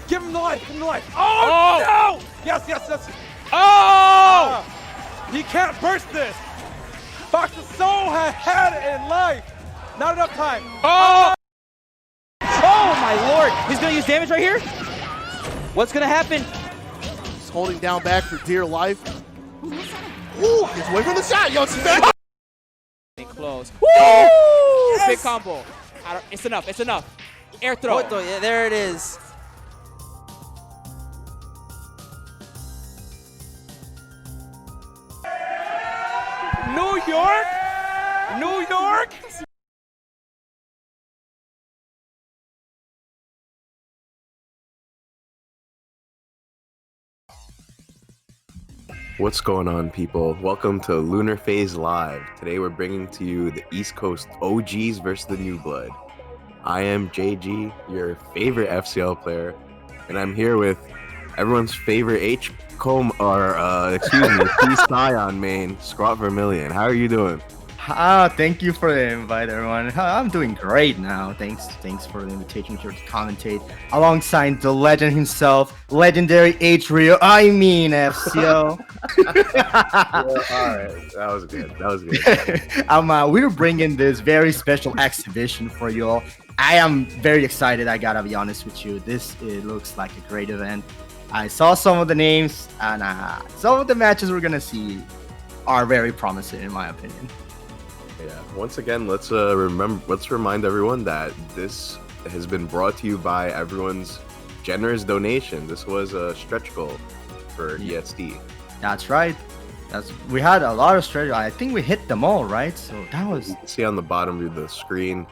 Give him the life. Give him the life. Oh, no! Yes, yes, yes. Oh! He can't burst this. Fox is so ahead in life. Not enough time. Oh! Oh my lord! He's gonna use damage right here? What's gonna happen? He's holding down back for dear life. Ooh, he's away from the shot. Yo, it's back. Close. Woo! Yes! Big combo. It's enough. It's enough. Air throw. Yeah, there it is. New York? New York? What's going on, people? Welcome to Lunar Phase Live. Today we're bringing to you the East Coast OGs versus the New Blood. I am JG, your favorite FCL player, and I'm here with everyone's favorite Scion main, ScrawtVermillion. How are you doing? Thank you for the invite, everyone. I'm doing great now. Thanks for the invitation here to commentate alongside the legend himself, legendary FCL. All right, that was good. We're bringing this very special exhibition for you all. I am very excited. I gotta be honest with you. It looks like a great event. I saw some of the names, and some of the matches we're gonna see are very promising, in my opinion. Yeah. Once again, let's remind everyone that this has been brought to you by everyone's generous donation. This was a stretch goal for ESD. That's right. We had a lot of stretch. I think we hit them all, right? So that was. You can see on the bottom of the screen,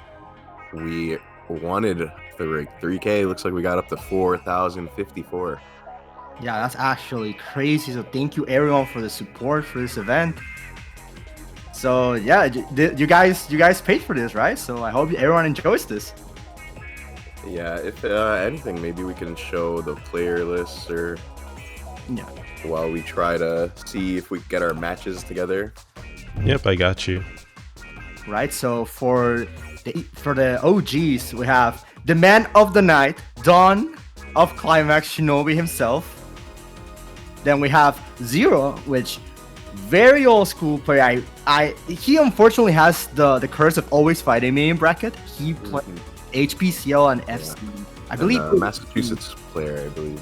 we wanted the 3K. Looks like we got up to 4,054. Yeah, that's actually crazy. So thank you everyone for the support for this event. So yeah, you guys paid for this, right? So I hope everyone enjoys this. Yeah, if anything, maybe we can show the player lists or while we try to see if we get our matches together. Yep, I got you. Right. So for the OGs, we have the man of the night, Dawn of Climax, Shinobi himself. Then we have Zero, which very old school player. He unfortunately has the curse of always fighting me in bracket. He played HPCL and FC. I believe Massachusetts player, I believe.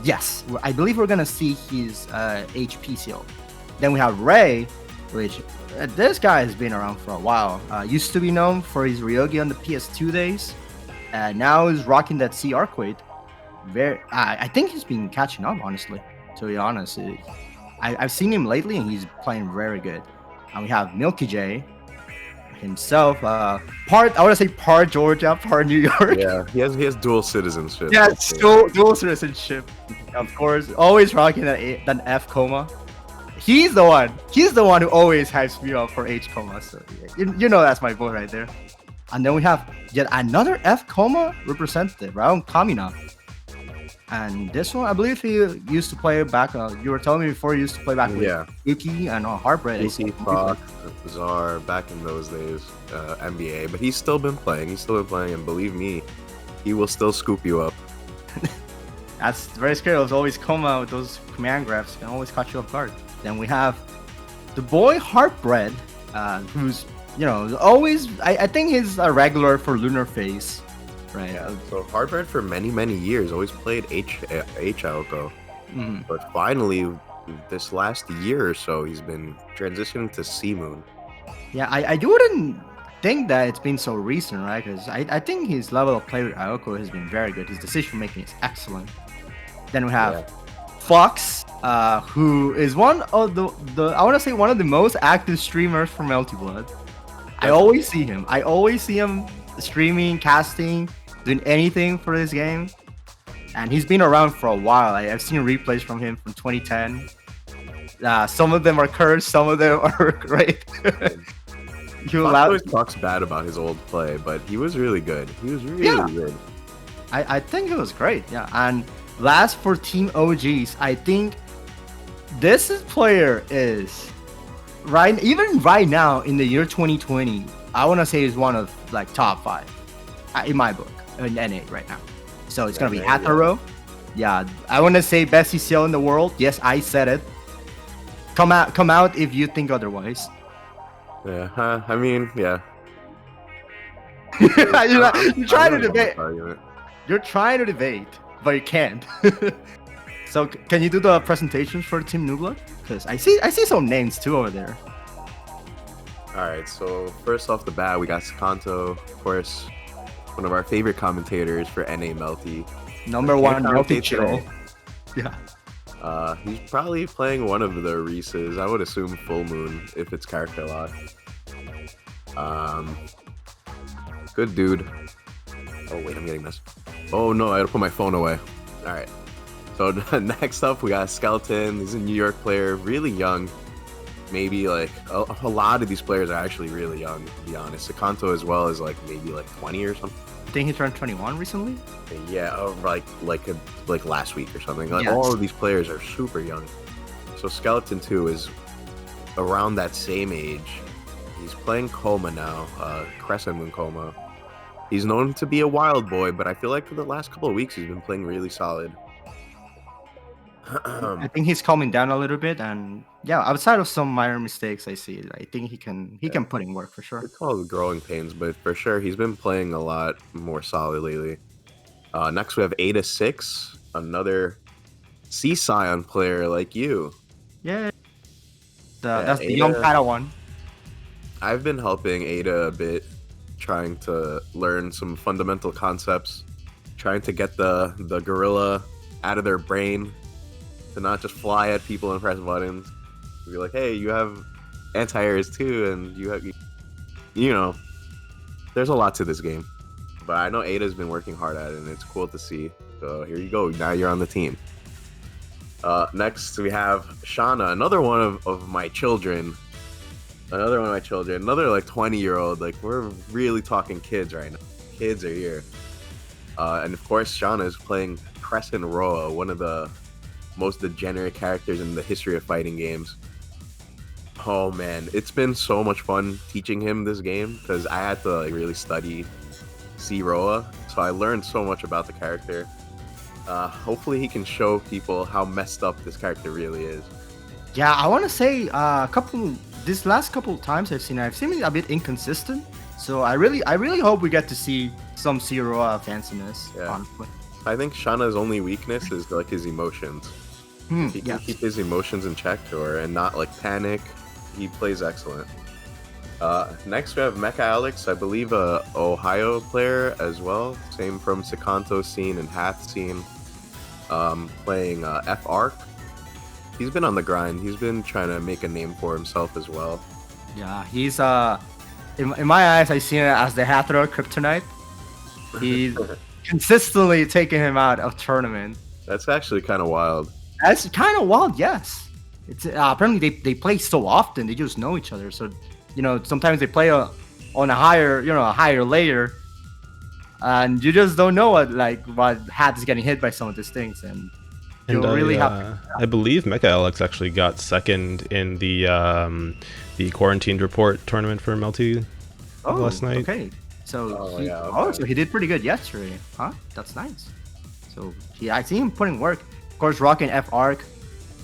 Yes, I believe we're gonna see his HPCL. Then we have Ray, which this guy has been around for a while. Used to be known for his Ryogi on the PS2 days, and now he's rocking that C Arcade. I think he's been catching up, honestly. To be honest, I've seen him lately, and he's playing very good. And we have Milky Jay himself, part Georgia, part New York. Yeah, he has dual citizenship. Yeah, dual citizenship. Of course, always rocking that F coma. He's the one who always hypes me up for H coma. So you know that's my boy right there. And then we have yet another F coma representative, around Kamina. And this one, I believe he used to play back. You were telling me before he used to play back with Yuki and Hardbread. Yuki, Fox, Bizarre, back in those days, NBA. But he's still been playing. And believe me, he will still scoop you up. That's very scary. It was always coma with those command grabs. Can always catch you off guard. Then we have the boy Hardbread, who's always. I think he's a regular for Lunar Phase. Right. Yeah. So Hardbread for many years always played H Alco, but finally this last year or so he's been transitioning to C Moon. Yeah, I wouldn't think that it's been so recent, right? Because I think his level of play with Alco has been very good. His decision making is excellent. Then we have Fox, who is one of the I want to say one of the most active streamers for Melty Blood. I always see him streaming, casting, doing anything for this game, and he's been around for a while. I've seen replays from him from 2010. Some of them are cursed, some of them are great. He always talks bad about his old play, but he was really good. He was really good. I think it was great. Yeah, and last for Team OGs, I think this player is even right now in the year 2020. I want to say he's one of top 5 in my book in NA right now. So it's gonna be Hatharo, Yeah, I want to say best CCL in the world. Yes, I said it. Come out if you think otherwise. Yeah, I mean, yeah. You're trying to debate. Argument. You're trying to debate, but you can't. So can you do the presentations for Team New Blood? Because I see some names too over there. All right, so first off the bat, we got Sikanto, of course, one of our favorite commentators for NA Melty. Number one, Melty Chill. Yeah. He's probably playing one of the Reeses. I would assume Full Moon if it's character lock. Good dude. Oh wait, I'm getting this. Oh no, I had to put my phone away. All right. So next up, we got Skeleton. He's a New York player, really young. Maybe like a lot of these players are actually really young, to be honest. Sikanto as well is like maybe like 20 or something. I think he turned 21 recently. Yeah, like last week or something. Like Yes. all of these players are super young. So Skeleton 2 is around that same age. He's playing Coma now, Crescent Moon Coma. He's known to be a wild boy, but I feel like for the last couple of weeks he's been playing really solid. I think he's calming down a little bit, and yeah, outside of some minor mistakes, I think he can put in work for sure. We call it growing pains, but for sure he's been playing a lot more solid lately. Next we have Ada6, another Sea Scion player like you. Yeah, that's the Ada, young Padawan. I've been helping Ada a bit, trying to learn some fundamental concepts, trying to get the gorilla out of their brain, to not just fly at people and press buttons. Be like, hey, you have anti-airs too, and you have, you know, there's a lot to this game. But I know Ada's been working hard at it, and it's cool to see. So here you go. Now you're on the team. Next we have Shana, another one of my children. Another like 20-year-old. Like, we're really talking kids right now. Kids are here. And of course, Shana is playing Crescent Roa, one of the most degenerate characters in the history of fighting games. Oh man, it's been so much fun teaching him this game because I had to like really study C Roa, so I learned so much about the character. Hopefully he can show people how messed up this character really is. Yeah, I want to say this last couple of times I've seen it a bit inconsistent. So I really hope we get to see some Zero fanciness. Yeah. Honestly. I think Shana's only weakness is like his emotions. If he can Yes. keep his emotions in check and not like panic, he plays excellent. Next we have Mecha Alex, I believe a Ohio player as well, same from Sikanto scene and Hath scene, playing F Arc. He's been on the grind. He's been trying to make a name for himself as well. Yeah, he's in my eyes I see it as the Hatharo kryptonite. He's consistently taking him out of tournament. That's actually kind of wild. That's kind of wild, yes. It's apparently they play so often, they just know each other. So, sometimes they play on a higher layer, and you just don't know what Hat is getting hit by some of these things, and you'll really have. I believe Mecha Alex actually got second in the quarantined report tournament for Melty last night. Okay, so okay. So he did pretty good yesterday, huh? That's nice. So I see him putting work. Of course, rocking F Arc,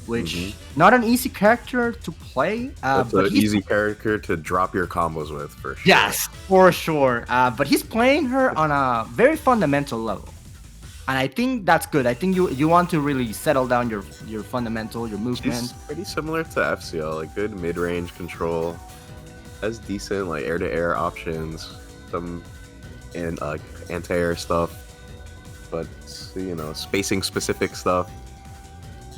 which not an easy character to play. That's but an easy character to drop your combos with, for sure. Yes, for sure. But he's playing her on a very fundamental level, and I think that's good. I think you want to really settle down your fundamental, your movement. She's pretty similar to FCL, like good mid-range control, has decent like air-to-air options, some and anti-air stuff, but spacing specific stuff.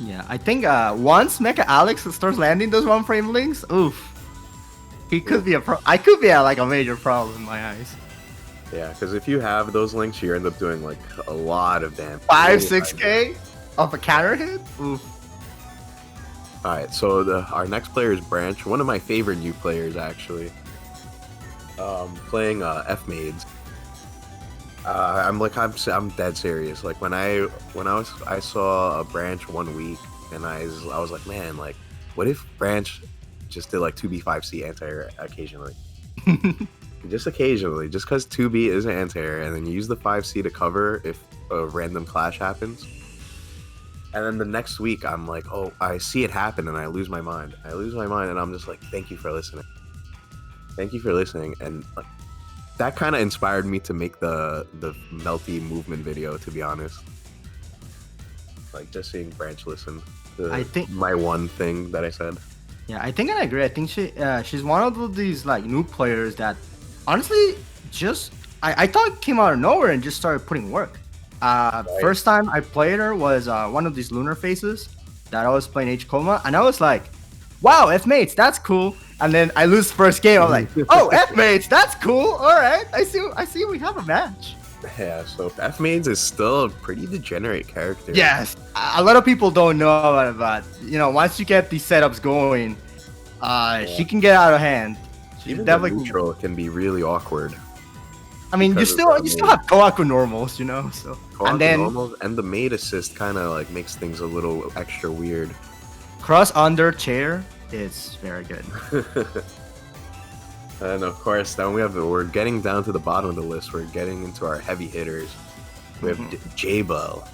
Yeah, I think once Mecha Alex starts landing those one-frame links, oof, he could be I could be a major problem in my eyes. Yeah, because if you have those links, you end up doing like a lot of damage. 5-6K of a counter hit. Oof. All right, so our next player is Branch, one of my favorite new players actually. Playing F Maids. I'm dead serious. Like when I saw a Branch 1 week, and I was like, man, like what if Branch just did like 2B5C anti-air occasionally? Just occasionally, just because 2B is an anti-air, and then you use the 5C to cover if a random clash happens. And then the next week, I'm like, oh, I see it happen, and I lose my mind. And I'm just like, thank you for listening. Thank you for listening. And like, that kind of inspired me to make the Melty movement video, to be honest. Like, just seeing Branch listen to I think my one thing that I said. Yeah, I think I agree. I think she's one of these like new players that honestly just I thought came out of nowhere and just started putting work. Right. First time I played her was one of these Lunar faces that I was playing H Coma, and I was like, wow, F mates, that's cool. And then I lose first game. I'm like, oh, F mates, that's cool. All right, I see we have a match. Yeah, so F Maids is still a pretty degenerate character. Yes, a lot of people don't know about it, but you know, once you get these setups going, she can get out of hand. She Even definitely the neutral can be really awkward. I mean, you because still of that have Koaku normals, you know. So Koaku and then normals and the maid assist kind of like makes things a little extra weird. cross under chair is very good. And of course, then we're getting down to the bottom of the list. We're getting into our heavy hitters. We have Jbel,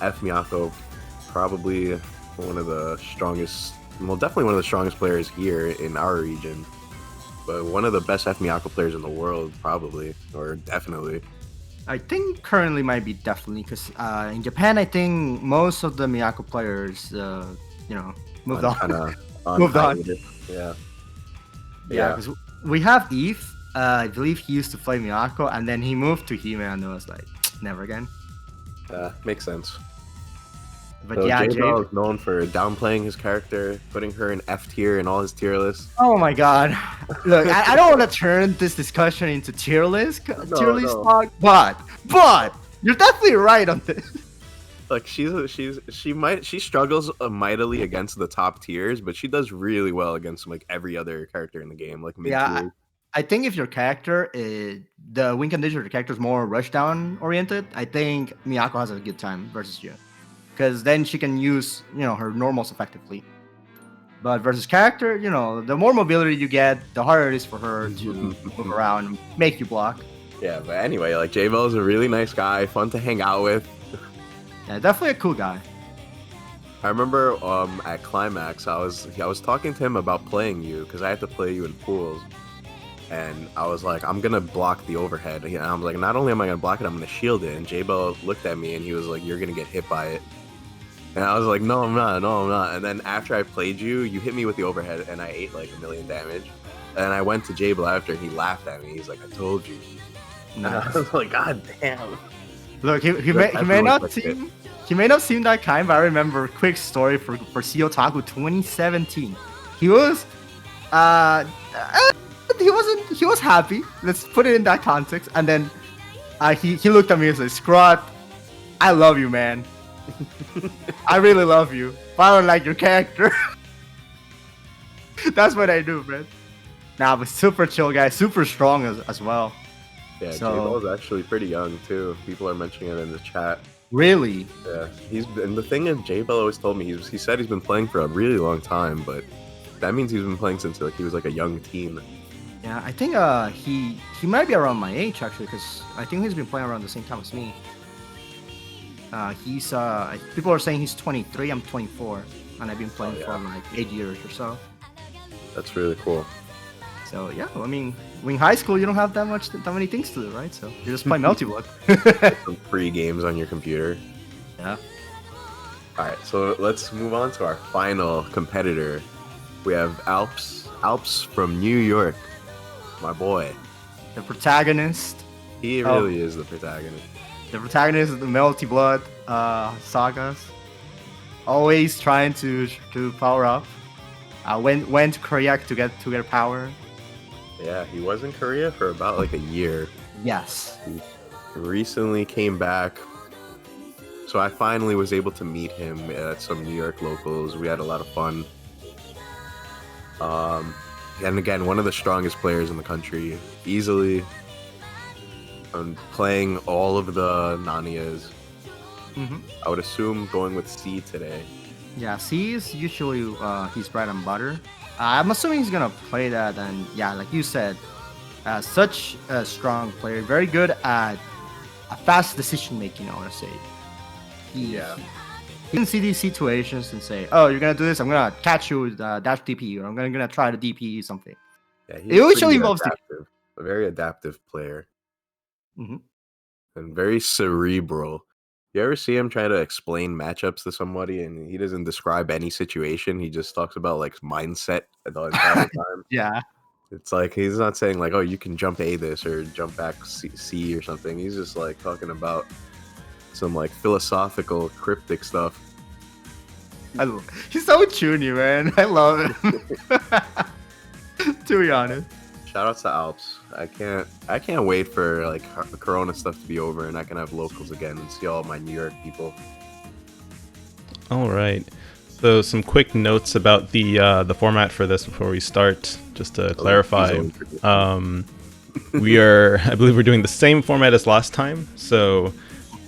F Miyako, probably one of the strongest, well, definitely one of the strongest players here in our region. But one of the best F Miyako players in the world, probably, or definitely. I think currently might be definitely because in Japan, I think most of the Miyako players, you know, moved on. Moved on. Yeah. Yeah, because we have Eve. I believe he used to play Miyako, and then he moved to He-Man, and I was like, never again. Makes sense. But So yeah, Jbel is known for downplaying his character, putting her in F tier in all his tier lists. Oh my god. Look, I don't want to turn this discussion into tier list talk, but you're definitely right on this. Like she struggles mightily against the top tiers, but she does really well against like every other character in the game, like mid tier. I think if your character is the win condition of your character is more rushdown oriented, I think Miyako has a good time versus you. Because then she can use, you know, her normals effectively. But versus character, you know, the more mobility you get, the harder it is for her to move around and make you block. Yeah, but anyway, like Jbel is a really nice guy, fun to hang out with. Yeah, definitely a cool guy. I remember at Climax, I was talking to him about playing you because I had to play you in pools, and I was like, I'm gonna block the overhead. And I was like, not only am I gonna block it, I'm gonna shield it. And Jbel looked at me and he was like, you're gonna get hit by it. And I was like, no, I'm not. And then after I played you, you hit me with the overhead, and I ate like 1 million damage. And I went to Jbel after, and he laughed at me. He's like, I told you. Nice. And I was like, God damn. Look, he may not seem that kind, but I remember a quick story for Sea Otaku 2017. He was he was happy. Let's put it in that context. And then he looked at me and said, Scrot, I love you, man. I really love you, but I don't like your character. That's what I do, man. Nah, but super chill guy, super strong as well. Yeah, so, Jbel is actually pretty young too. People are mentioning it in the chat. Really? Yeah, and the thing is, Jbel always told me he said he's been playing for a really long time, but that means he's been playing since like he was like a young teen. Yeah, I think he might be around my age actually, because I think he's been playing around the same time as me. He's people are saying he's 23. I'm 24, and I've been playing for like 8 years or so. That's really cool. So yeah, I mean, in high school you don't have that many things to do, right? So you just play Melty Blood. Some free games on your computer. Yeah. All right, so let's move on to our final competitor. We have Alps from New York, my boy. The protagonist. He really is the protagonist. The protagonist of the Melty Blood sagas. Always trying to power up. Went to Korea to get power. Yeah, he was in Korea for about like a year. Yes. He recently came back. So I finally was able to meet him at some New York locals. We had a lot of fun. And again, one of the strongest players in the country, easily. And playing all of the Nanias. I would assume going with C today. Yeah, C is usually his bread and butter. I'm assuming he's gonna play that, and yeah, like you said, such a strong player, very good at fast decision making. I want to say, He can see these situations and say, "Oh, you're gonna do this. I'm gonna catch you with dash DP, or I'm gonna try to DP something." Yeah, It usually involves adaptive, a very adaptive player, hmm and very cerebral. You ever see him try to explain matchups to somebody, and he doesn't describe any situation? He just talks about like mindset the entire time. Yeah. It's like he's not saying like, "Oh, you can jump A this or jump back C or something." He's just like talking about some like philosophical, cryptic stuff. He's so chuny, man. I love him. To be honest. Shout out to Alps. I can't wait for like the Corona stuff to be over and I can have locals again and see all my New York people. All right. So some quick notes about the format for this before we start, just to clarify. I believe we're doing the same format as last time. So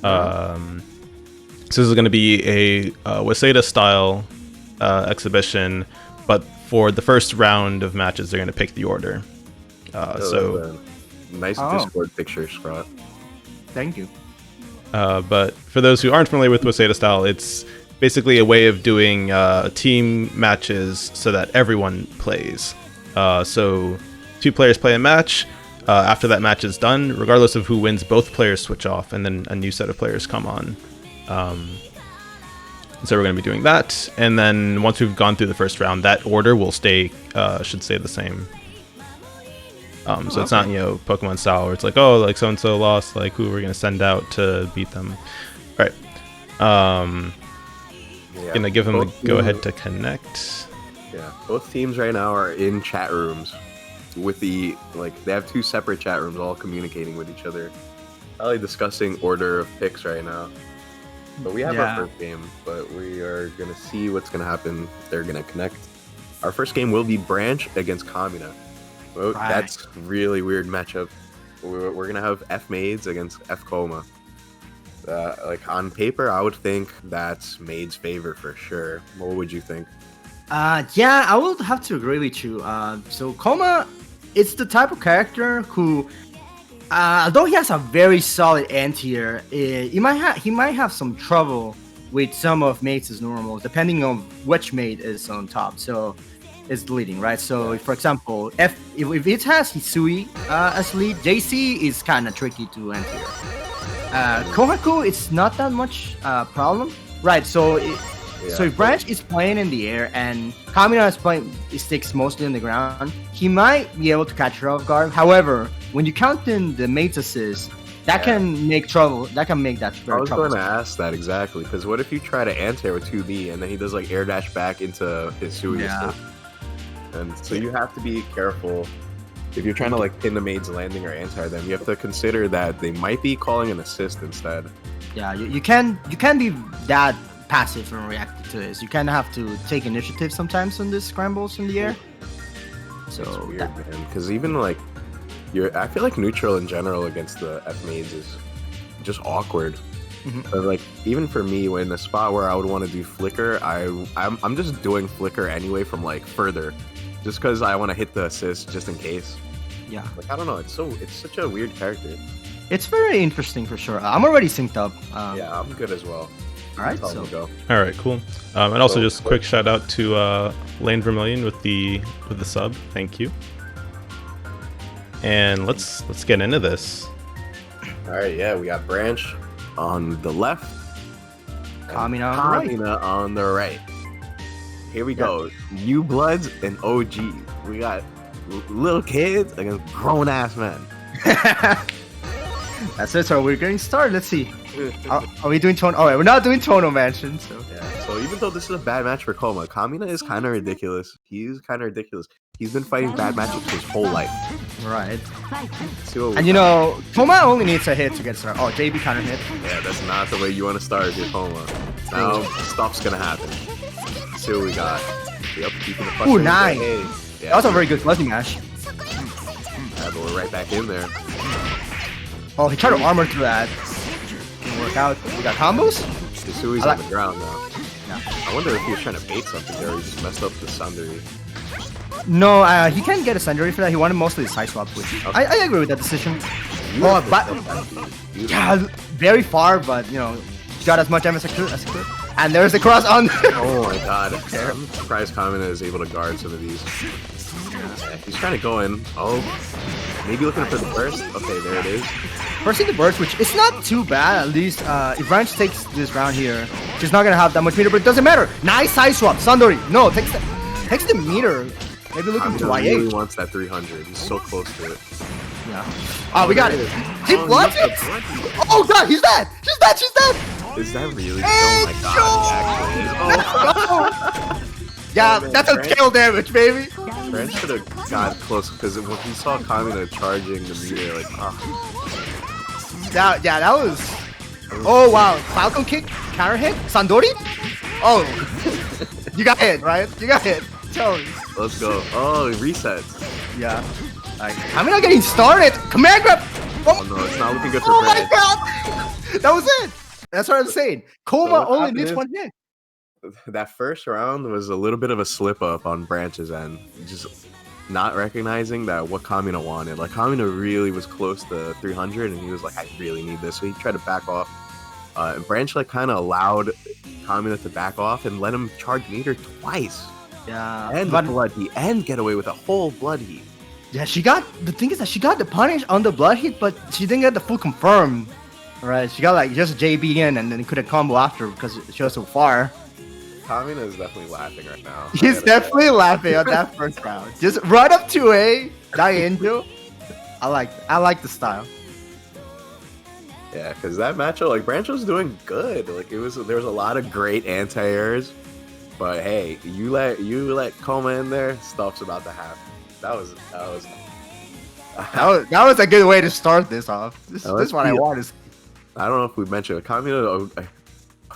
this is going to be a Waseda-style exhibition, but for the first round of matches, they're going to pick the order. Nice Discord picture, Scrot. Thank you. But for those who aren't familiar with Waseda-style, it's basically a way of doing team matches so that everyone plays. So 2 players play a match. After that match is done, regardless of who wins, both players switch off, and then a new set of players come on. So we're going to be doing that, and then once we've gone through the first round, that order will should stay the same. So it's not, Pokemon style where it's like, oh, like so-and-so lost, like who we're going to send out to beat them. All right. Gonna give them the go-ahead to connect. Yeah, both teams right now are in chat rooms with they have 2 separate chat rooms all communicating with each other. Probably discussing order of picks right now. But we have our first game, but we are going to see what's going to happen if they're going to connect. Our first game will be Branch against Kamina. Well, that's really weird matchup. We're going to have F Maids against F Coma. Like on paper, I would think that's Maid's favor for sure. What would you think? Yeah, I will have to agree with you. So Coma, it's the type of character who, although he has a very solid anti-air, he might have some trouble with some of Maid's normals, depending on which Maid is on top. So is leading, right? So for example, if it has Hisui as lead, JC is kind of tricky to anti-air. Kohaku, it's not that much problem, right? So if Branch is playing in the air and Kamina is playing sticks mostly on the ground, he might be able to catch her off guard. However, when you count in the mate's assist, that can make trouble. That can make that very troublesome. I was going to ask that exactly, because what if you try to anti-air with 2B and then he does like air dash back into his Hisui stick? And so you have to be careful. If you're trying to like pin the maid's landing or anti them, you have to consider that they might be calling an assist instead. Yeah, you can be that passive and reactive to this. You kind of have to take initiative sometimes on these scrambles in the air. So it's weird, man. Because even like I feel like neutral in general against the F maids is just awkward. But like even for me, when in a spot where I would want to do flicker, I'm just doing flicker anyway from like further. Just because I want to hit the assist just in case. Yeah. Like, I don't know. It's such a weird character. It's very interesting for sure. I'm already synced up. Yeah, I'm good as well. All right, so go. All right, cool. And also just a quick shout out to ScrawtVermillion with the sub. Thank you. And let's get into this. All right, yeah, we got Branch on the left. Kamina on the right. Here we go. New Bloods and OGs. We got little kids against grown ass men. That's it. So we're getting started. Let's see. Are we doing Tono? Oh, we're not doing Tono Mansion. So So even though this is a bad match for Coma, Kamina is kind of ridiculous. He's kind of ridiculous. He's been fighting bad matchups his whole life. Right. And Coma only needs a hit to get started. Oh, JB counter hit. Yeah, that's not the way you want to start your Coma. Now stuff's gonna happen. See what we got. Yep, keeping the pressure. Ooh, nice. Yeah, that was a very good fuzzy mash. Yeah, but we're right back in there. Oh, he tried to armor through that. Didn't work out. We got combos? Hisui's on the ground now. Yeah. I wonder if he was trying to bait something there or he just messed up the Sundari. No, he can't get a Sundari for that. He wanted mostly the side swap, which I agree with that decision. But yeah, very far, but got as much damage as he could. And there's the cross on. Oh my god. I'm surprised Kamina is able to guard some of these. Yeah, he's trying to go in. Oh, maybe looking for the burst. Okay, there it is. Bursting the burst, which is not too bad. At least if Ranch takes this round here, she's not gonna have that much meter, but it doesn't matter. Nice side swap. Sandori. No, takes the meter. Maybe looking to Kamina really YH. wants that 300. He's so close to it. Yeah. Oh, we got it. He Oh, blocks he it. Oh god, he's dead. She's dead. She's dead. Is that really? Oh my god, he actually is. Oh. Yeah, man, that's a Ranch- kill damage, baby. Brent should have got close because when he saw Kamina charging the meter, like, oh. Yeah, that was. Oh wow, Falcon kick, counter hit, Sandori. Oh, you got hit, right? You got hit. Totally. Let's go. Oh, reset. Yeah. Like, I'm not getting started. Command grab. Oh no, it's not looking good for Oh my Brent. god! That was it. That's what I'm saying. Koma So what only happened needs is- one hit. That first round was a little bit of a slip up on Branch's end. Just not recognizing that what Kamina wanted. Like, Kamina really was close to 300, and he was like, I really need this. So he tried to back off. And Branch, like, kind of allowed Kamina to back off and let him charge meter twice. Yeah. And the But blood heat. And get away with a whole blood heat. yeah, the thing is that she got the punish on the blood hit, but she didn't get the full confirm. Right? She got like just JB in and then couldn't combo after because she was so far. Kamina is definitely laughing right now. He's definitely laughing at that first round. Just right up to a die angel. I like the style. Yeah, because that matchup, like, Branch was doing good. Like, there was a lot of great anti-airs, but hey, you let Koma in there, stuff's about to happen. That was That was a good way to start this off. This is what I yeah. want. Is I don't know if we mentioned Kamina,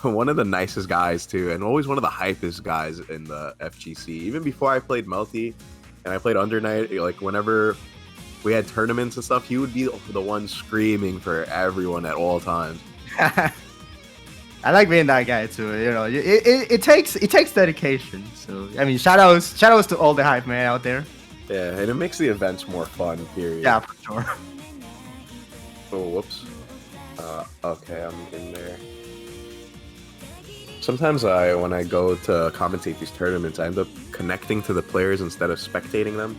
one of the nicest guys too, and always one of the hypest guys in the FGC. Even before I played Melty and I played Under Night, like whenever we had tournaments and stuff, he would be the one screaming for everyone at all times. I like being that guy too. You know, it takes dedication. So I mean, shout outs to all the hype man out there. Yeah, and it makes the events more fun. Period. Yeah, for sure. Oh, whoops. Okay, I'm in there. Sometimes when I go to commentate these tournaments, I end up connecting to the players instead of spectating them.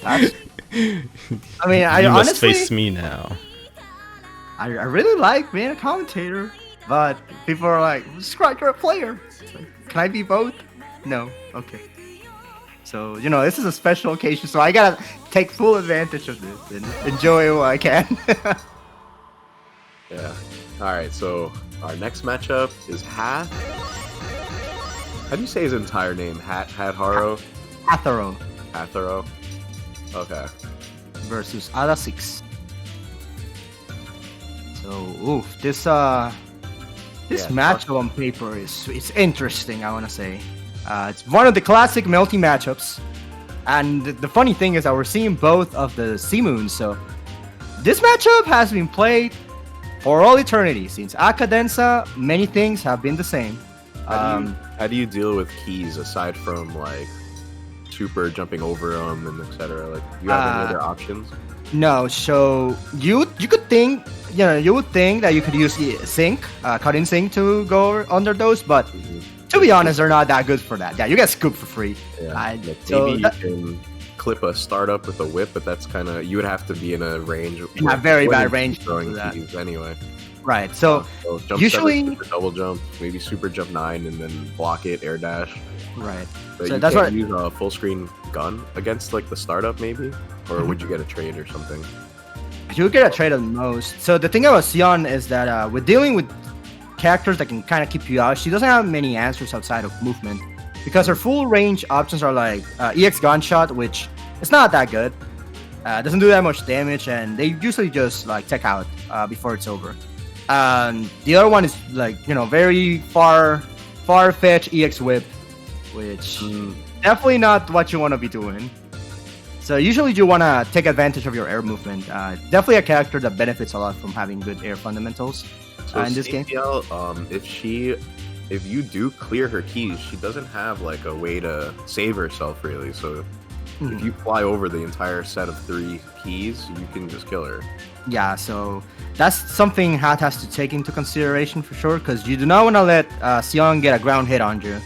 I mean, I You must honestly, face me now. I really like being a commentator, but people are like, "Scrot, you're a player." It's like, can I be both? No. Okay. So you know, this is a special occasion, so I gotta take full advantage of this and enjoy what I can. Yeah. Alright, so our next matchup is How do you say his entire name? Hatharo? Hatharo Hatharo? Okay. versus Ada 6. So, oof, this matchup on paper it's interesting. I wanna say, it's one of the classic Melty matchups, and the funny thing is that we're seeing both of the Sea Moons. So, this matchup has been played for all eternity since Akadensa. Many things have been the same. How do you deal with keys aside from like super jumping over them and etc.? Like, do you have any other options? No, so you could think, you would think that you could use sync, cut-in sync to go under those, but to be honest, they're not that good for that. Yeah, you get scooped for free. Yeah. Like, so maybe you can clip a startup with a whip, but that's kind of, you would have to be in a range. Yeah, very bad range to throwing do that. keys anyway. Right, so So jump usually- 7, super double jump, maybe super jump 9, and then block it, air dash. right. But So you that's can't what- use a full screen gun against like the startup maybe, or would you get a trade or something? You get a trade at most. So the thing about Sion is that we're dealing with characters that can kind of keep you out. She doesn't have many answers outside of movement because her full range options are like EX gunshot, which it's not that good. Doesn't do that much damage, and they usually just like tech out before it's over. And the other one is like very far-fetched EX whip, which definitely not what you want to be doing. So usually you want to take advantage of your air movement. Definitely a character that benefits a lot from having good air fundamentals So in this game. CPL, if you do clear her keys, she doesn't have like a way to save herself really. So if you fly over the entire set of 3 keys, you can just kill her. Yeah, so that's something Hat has to take into consideration for sure, because you do not want to let Sion get a ground hit on you.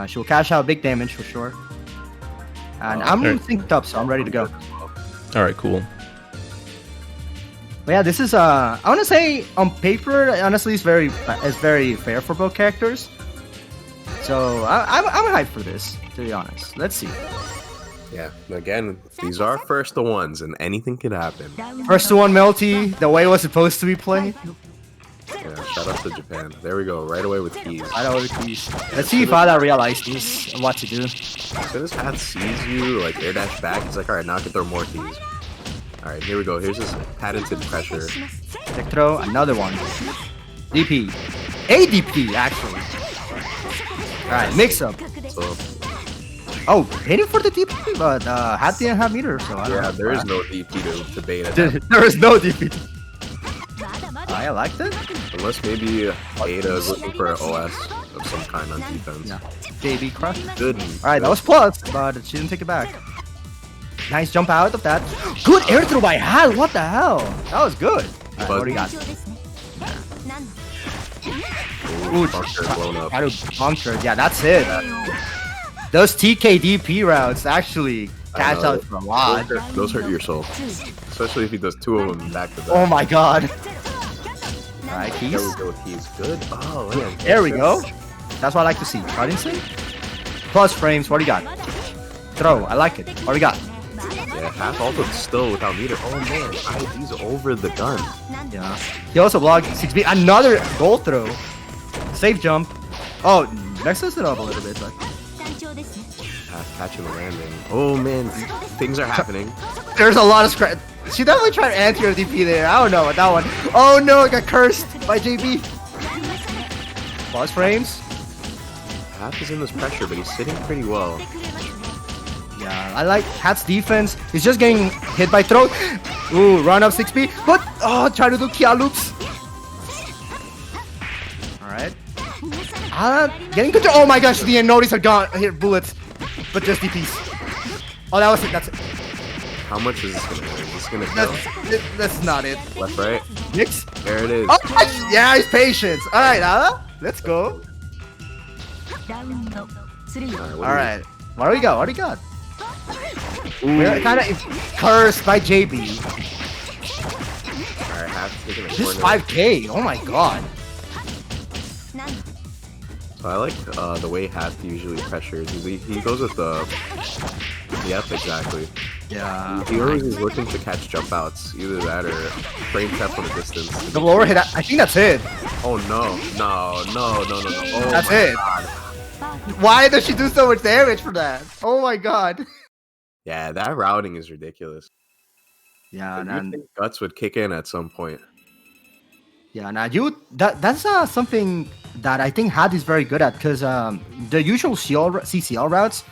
She'll cash out big damage for sure. And I'm synced up, so I'm ready to go. All right, cool. But yeah, this is I want to say on paper, honestly, it's very fair for both characters. So I'm hyped for this, to be honest. Let's see. Yeah, again, these are first to ones, and anything could happen. First to one Melty, the way it was supposed to be played. Yeah, shout out to Japan. There we go, right away with keys. I know the keys. Let's see if Hatharo realizes what to do. As soon as Hat sees you, like air dash back, he's like, all right, now I can throw more keys. All right, here we go. Here's his patented pressure. Tech throw, another one. DP. ADP, actually. Alright, mix up. So, Oh, hitting for the DP, but Hat didn't have meter, so I don't know. yeah, there is no DP to bait at There that. is no DP. I liked it. Unless maybe Ada is looking for an OS of some kind on defense. Yeah. JB crush. Good. Alright, that was plus, but she didn't take it back. Nice jump out of that. Good air throw by Hat. What the hell? That was good. Alright, what do you got? Ooh, bunker blown up. bunker. Yeah, that's it. Those TKDP routes actually catch out for a lot. Those hurt your soul. Especially if he does two of them back to back. Oh my god. Alright, keys. There we go with keys. Good. Oh, man. There we go. That's what I like to see. Starting sync. Plus frames. What do you got? Throw. I like it. What do you got? Yeah, half also still without meter. Oh man, he's over the gun. Yeah. He also blocked 6B. Another goal throw. Safe jump. Oh, mixes it up a little bit. But... Half catching the landing. Oh man, things are happening. There's a lot of scratch. She definitely tried to anti her DP there. I don't know about that one. Oh no, I got cursed by JB. Plus frames. Half is in this pressure, but he's sitting pretty well. Yeah, I like Hat's defense. He's just getting hit by throw. Ooh, run up 6B. But, try to do Kia loops. Alright. Getting control. Oh my gosh, she didn't notice her gun. Here, bullets. But just DPs. Oh, that was it. That's it. How much is this gonna hit? Is this gonna kill? That's not it. Left, right? Mix. There it is. Oh, yeah, he's patient. Alright, Ala. Let's go. Alright. What do we got? What do we got? We're kind of cursed by JB. Alright, half taking a Just corner. 5k. Oh my god. So I like the way Half usually pressures. He goes with the... Yep, exactly. Yeah. He always is looking to catch jump outs. Either that or frame trap from a distance. The lower hit. I think that's it. Oh no. No. Oh, That's my it. God. Why does she do so much damage for that? Oh my god. Yeah, that routing is ridiculous. Yeah, I man. think Guts would kick in at some point. Yeah, now that's something that I think Hat is very good at, because the usual CCL routes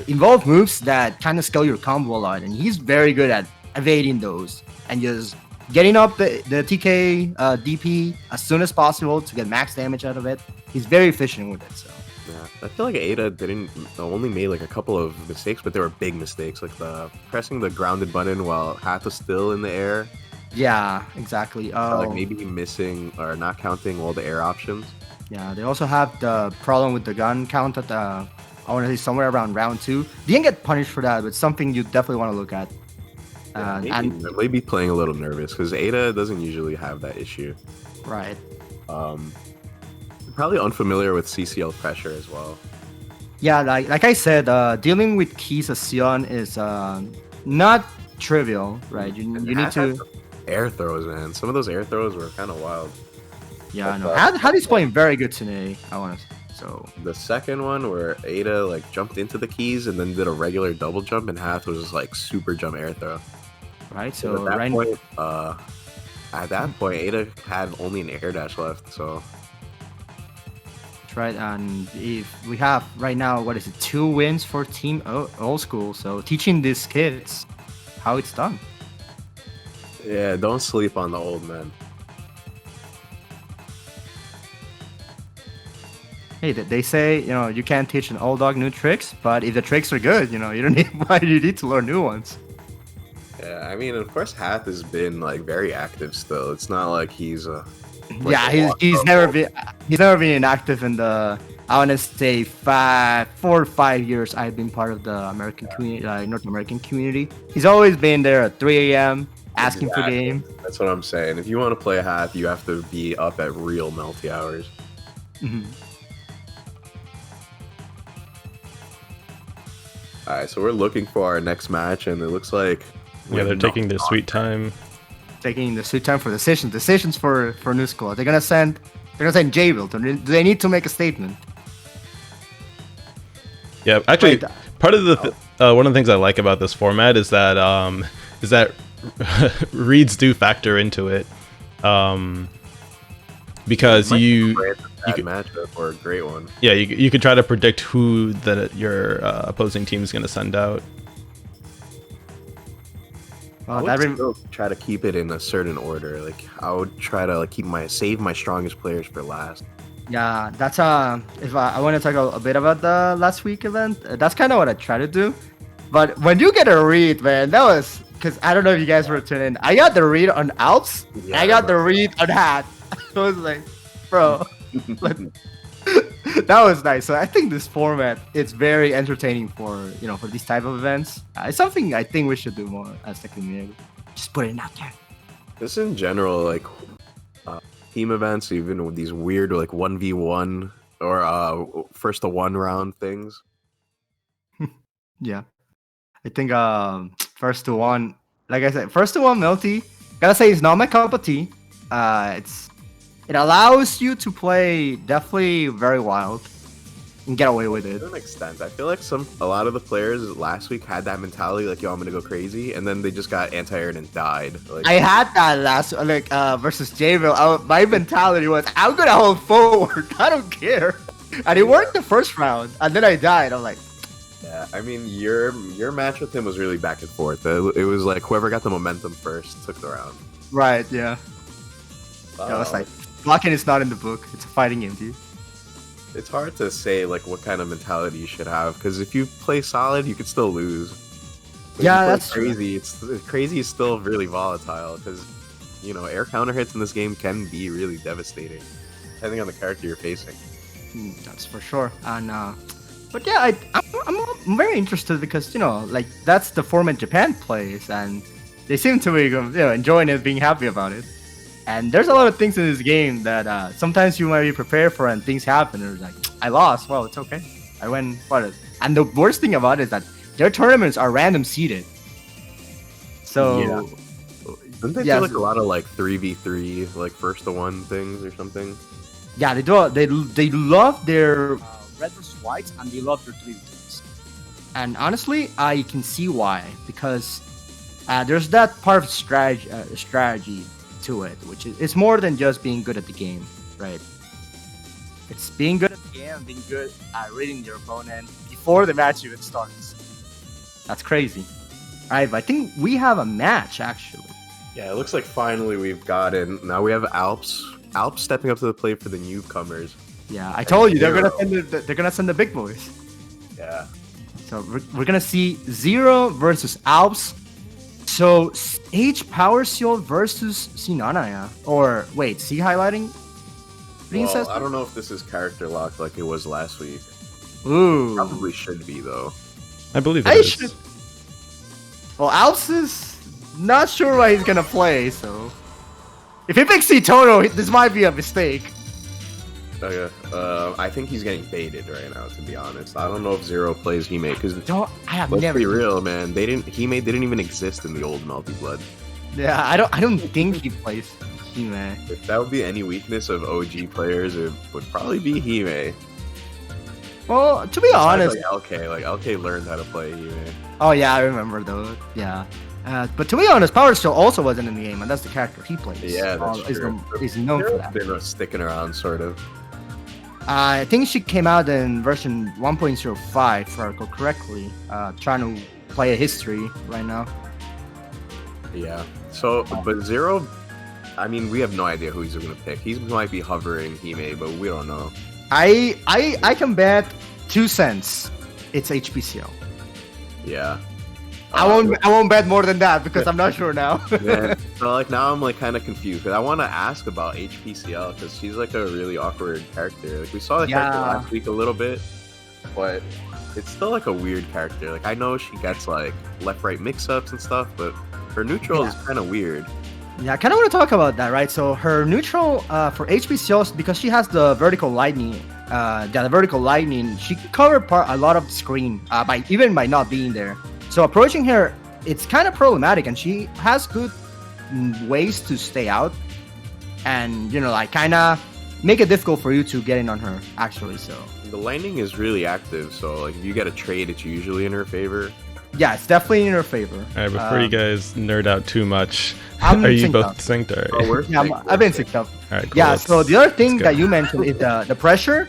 involve moves that kind of scale your combo a lot, and he's very good at evading those and just getting up the TK DP as soon as possible to get max damage out of it. He's very efficient with it. So. Yeah, I feel like Ada only made like a couple of mistakes, but they were big mistakes, like pressing the grounded button while Hat was still in the air. Yeah, exactly. Like maybe missing or not counting all the air options. Yeah, they also have the problem with the gun count at I want to say somewhere around round 2. Didn't get punished for that, but something you definitely want to look at. Maybe playing a little nervous because Ada doesn't usually have that issue. Right. Probably unfamiliar with CCL pressure as well. Yeah, like I said, dealing with keys as Sion is not trivial, right? You need to air throws, man. Some of those air throws were kind of wild. Yeah, I know. Hadi's playing very good today. I want to. So the second one where Ada like jumped into the keys and then did a regular double jump, and Hath was just like super jump air throw. Right. So at that point, Ada had only an air dash left. So. Right, and if we have right now, what is it, 2 wins for Team Old School, so teaching these kids how it's done. Yeah, don't sleep on the old men. Hey, they say, you can't teach an old dog new tricks, but if the tricks are good, you don't need, why do you need to learn new ones? Yeah, I mean, of course, Hath has been like very active still. It's not like he's he's never been inactive in the, I want to say 4 or 5 years I've been part of the American community, North American community. He's always been there at 3 a.m. asking for game. That's what I'm saying. If you want to play Hath, you have to be up at real Melty hours. All right, so we're looking for our next match, and it looks like they're taking their sweet time. Taking the sweet time for decisions for new squad. They're gonna send Jbelanger. Do they need to make a statement? Yeah, actually, part of the one of the things I like about this format is that reads do factor into it, because you could matchup or a great one. Yeah, you could try to predict who your opposing team is going to send out. I would still try to keep it in a certain order. Like I would try to like save my strongest players for last. Yeah, that's if I want to talk a bit about the last week event, that's kind of what I try to do. But when you get a read, man, that was because I don't know if you guys were tuning in. I got the read on Alps. Yeah, I got the read on Hat. I was like, bro, that was nice. So I think this format it's very entertaining for these type of events. It's something I think we should do more as the community. Just put it out there. Just in general, like team events, even with these weird like 1v1 or first to one round things. Yeah, I think first to one, like I said, first to one Melty. Gotta say, it's not my cup of tea. It allows you to play definitely very wild and get away with it. To an extent, I feel like a lot of the players last week had that mentality, like, yo, I'm gonna go crazy, and then they just got anti-aired and died. Like, I had that last versus Jbelanger. My mentality was, I'm gonna hold forward. I don't care. And it worked the first round, and then I died. I'm like, yeah. I mean, your match with him was really back and forth. It was like whoever got the momentum first took the round. Right. Yeah. Yeah, it's like blocking is not in the book. It's a fighting game, dude. It's hard to say like what kind of mentality you should have, because if you play solid, you could still lose. But yeah, that's crazy. Crazy is still really volatile because air counter hits in this game can be really devastating, depending on the character you're facing. That's for sure. And but yeah, I'm very interested because that's the format Japan plays, and they seem to be enjoying it, being happy about it. And there's a lot of things in this game that sometimes you might be prepared for, and things happen. It's like, I lost. Well, it's okay. I win. What? And the worst thing about it is that their tournaments are random seeded. So, don't they do like a lot of like 3v3, like first to one things or something? Yeah, they do. They love their red versus whites, and they love their 3v3s. And honestly, I can see why, because there's that part of strategy to it, which is it's more than just being good at the game, right? It's being good at the game and being good at reading your opponent before the match even starts. That's crazy. Alright, but I think we have a match actually. Yeah, it looks like finally we've got in. Now we have Alps stepping up to the plate for the newcomers. Yeah, I told you they're gonna send the big boys. Yeah. So we're gonna see Zero versus Alps. So H Power Seal versus Shana, yeah? Or wait, C highlighting? Well, I don't know if this is character locked like it was last week. Ooh. Probably should be though. I believe it is. Well, Alps is not sure what he's gonna play, so if he picks Citono, this might be a mistake. Okay. I think he's getting baited right now, to be honest. I don't know if Zero plays Hime, because let's be real, man. Hime didn't even exist in the old Melty Blood. Yeah, I don't think he plays Hime. If that would be any weakness of OG players, it would probably be Hime. Well, to be honest, like LK learned how to play Hime. Oh yeah, I remember those. Yeah. But to be honest, Power Steel also wasn't in the game, and that's the character he plays. Yeah, that's true. He's known for that. Been sticking around, sort of. I think she came out in version 1.05, if I recall correctly. Trying to play a history right now. Yeah. So, but Zero, I mean, we have no idea who he's going to pick. He might be hovering Hime, but we don't know. I can bet 2 cents it's HPCL. Yeah. I won't bet more than that because I'm not sure now. Yeah. So like now I'm like kind of confused because I want to ask about HPCL because she's like a really awkward character. Like we saw the character last week a little bit, but it's still like a weird character. Like I know she gets like left-right mix-ups and stuff, but her neutral is kind of weird. Yeah, I kind of want to talk about that, right? So her neutral for HPCL, because she has the vertical lightning, she can cover a lot of the screen by not being there. So approaching her, it's kind of problematic, and she has good ways to stay out, and like kind of make it difficult for you to get in on her. Actually, so the lightning is really active. So like if you get a trade, it's usually in her favor. Yeah, it's definitely in her favor. All right, before you guys nerd out too much, I'm are you synced both up. synced? Or... Oh, we're I've been synced up. All right, cool. Yeah, so the other thing that you mentioned is the pressure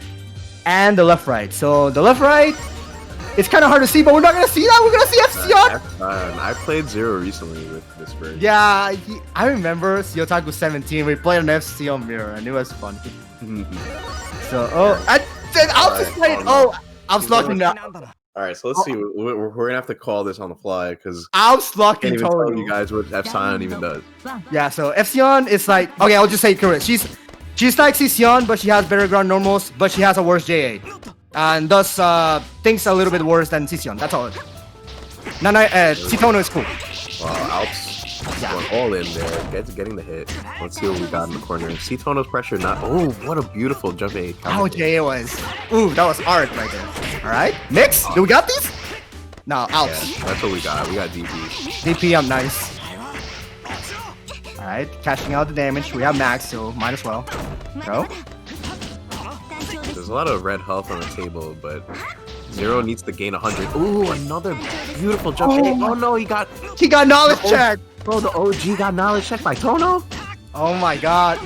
and the left-right. So the left-right, it's kind of hard to see, but we're not going to see that. We're going to see Fsion. I played Zero recently with this version. Yeah, I remember Siotaku 17. We played on FC mirror, and it was fun. So, Alps is playing. Oh, Alps locking now. All right, so let's see. We're gonna have to call this on the fly because Alps I locking can't even tell totally. you guys what Epsilon even does. Yeah, so Epsilon is like, okay, I'll just say it correct. She's like Sion, but she has better ground normals, but she has a worse JA. And thus, things a little bit worse than Sion. That's all. Citono is cool. Wow, Alps going all in there, getting the hit. Let's see what we got in the corner. Citono's pressure, not. Oh, what a beautiful jump A. How JA was. Ooh, that was art right there. All right, mix. Do we got these? No, Alps. Yeah, that's what we got. We got DP. DP, I'm nice. All right, cashing out the damage. We have max, so might as well. Go. There's a lot of red health on the table, but Zero needs to gain 100. Ooh, another beautiful jump. Oh no, he got knowledge check. Bro, the OG got knowledge check by Tono. Oh my god.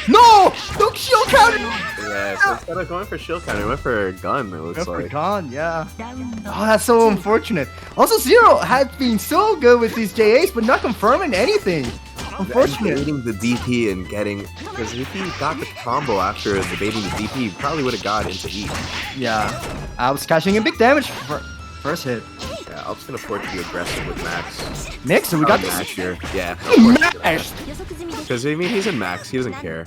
No! Don't shield counter! Yeah, so instead of going for shield counter, he went for a gun, it looks like. Gun, yeah. Oh, that's so unfortunate. Also, Zero had been so good with these JAs, but not confirming anything. Unfortunate. Baiting the DP and getting, because if he got the combo after the baiting the DP, he probably would have got into E. Yeah. I was catching a big damage for first hit. Yeah, Alps can afford to be aggressive with Max. Mix, so we got this. Max here. Yeah. Max! Because I mean, he's in Max, he doesn't care.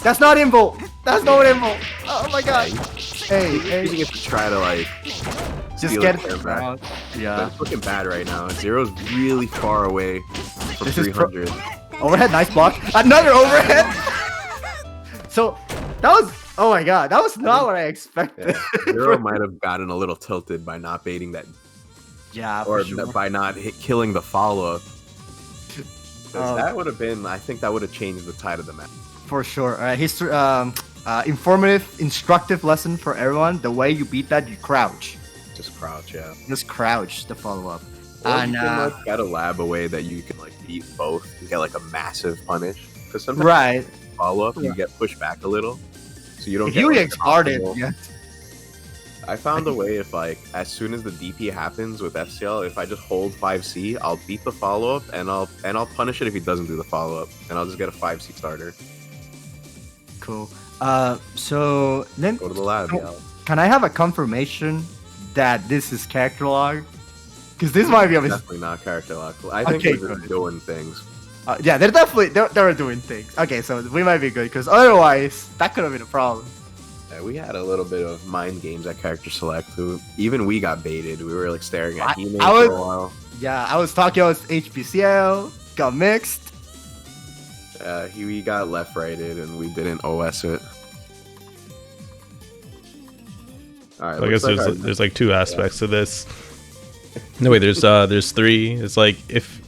That's not Invo! That's not Invo! Oh my god! Hey, He's using it to try to like just get it back. Yeah. But it's looking bad right now. Zero's really far away from 300. Overhead, nice block. Another overhead! So, that was... Oh my god, that was not what I expected. Yeah. Zero might have gotten a little tilted by not baiting that. Yeah, or for sure. by not killing the follow-up. That would have been... I think that would have changed the tide of the match. For sure. Informative, instructive lesson for everyone. The way you beat that, you crouch. Just crouch, yeah. Just crouch to follow up. Or you can like get a lab away that you can like beat both and get like a massive punish. Because sometimes follow up you get pushed back a little, so you don't. If get, you like, started, yeah. I found a way if like as soon as the DP happens with FCL, if I just hold 5C, I'll beat the follow up and I'll punish it if he doesn't do the follow up, and I'll just get a 5C starter. Cool. So then Go to the lab. Yeah. Can I have a confirmation that this is character log? Because this might be definitely not character lock. I think we're just doing things. Yeah, they're definitely they're doing things. Okay, so we might be good because otherwise that could have been a problem. Yeah, we had a little bit of mind games at character select. Even we got baited. We were like staring at Hime for a while. Yeah, I was talking about HPCL, got mixed. We got left-righted and we didn't OS it. All right. So I guess there's like two aspects to this. No wait, there's three. It's like if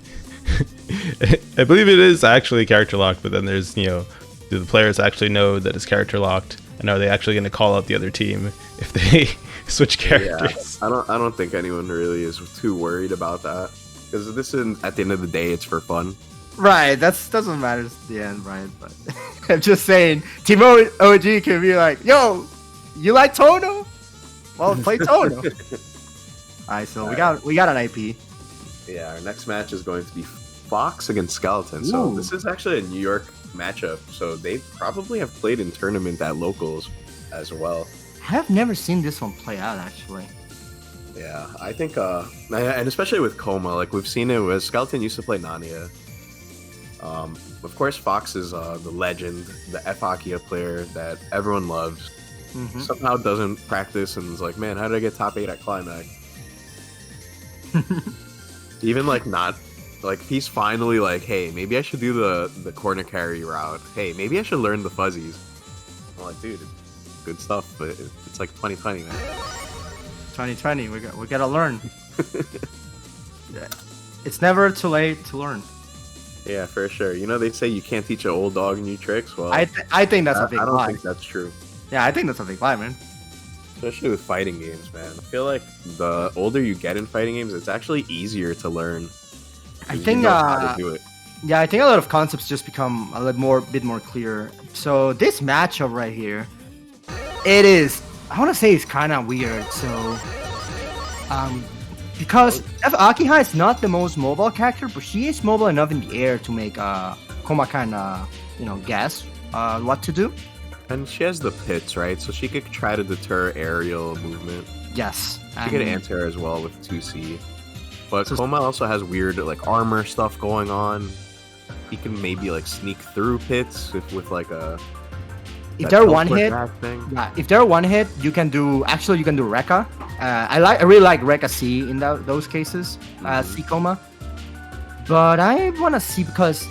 I believe it is actually character locked, but then there's do the players actually know that it's character locked, and are they actually going to call out the other team if they switch characters? Yeah, I don't think anyone really is too worried about that because this is at the end of the day it's for fun. Right, doesn't matter at the end, right? But I'm just saying, Team OG can be like, "Yo, you like Tono? Well, play Tono." Alright, so we got an IP. Yeah, our next match is going to be Fox against Skeleton. So this is actually a New York matchup. So they probably have played in tournament at locals as well. I have never seen this one play out actually. Yeah, I think, and especially with Coma, like we've seen it with Skeleton used to play Nania. Of course, Fox is the legend, the F-Akia player that everyone loves. Somehow doesn't practice and is like, man, how did I get top 8 at Climax? Even like not, like he's finally like, hey, maybe I should do the corner carry route. Hey, maybe I should learn the fuzzies. I'm like, dude, good stuff, but it's like 2020, man. 2020, we gotta learn. Yeah. It's never too late to learn. Yeah, for sure. You know, they say you can't teach an old dog new tricks. Well, I think that's a big lie. I don't think that's true. Yeah, I think that's a big lie, man. Especially with fighting games, man. I feel like the older you get in fighting games, it's actually easier to learn. I think you know how to do it. Yeah, I think a lot of concepts just become a bit more clear. So this matchup right here, it is, I want to say it's kind of weird. So, because Akiha is not the most mobile character, but she is mobile enough in the air to make Koma kind of, guess what to do. And she has the pits, right? So she could try to deter aerial movement. Yes. She could anti-air as well with 2C. But Koma also has weird like armor stuff going on. He can maybe like sneak through pits with like a. If they're one hit, yeah. If they're one hit, you can do Rekka. I really like Rekka C in those cases. C Koma. But I want to see, because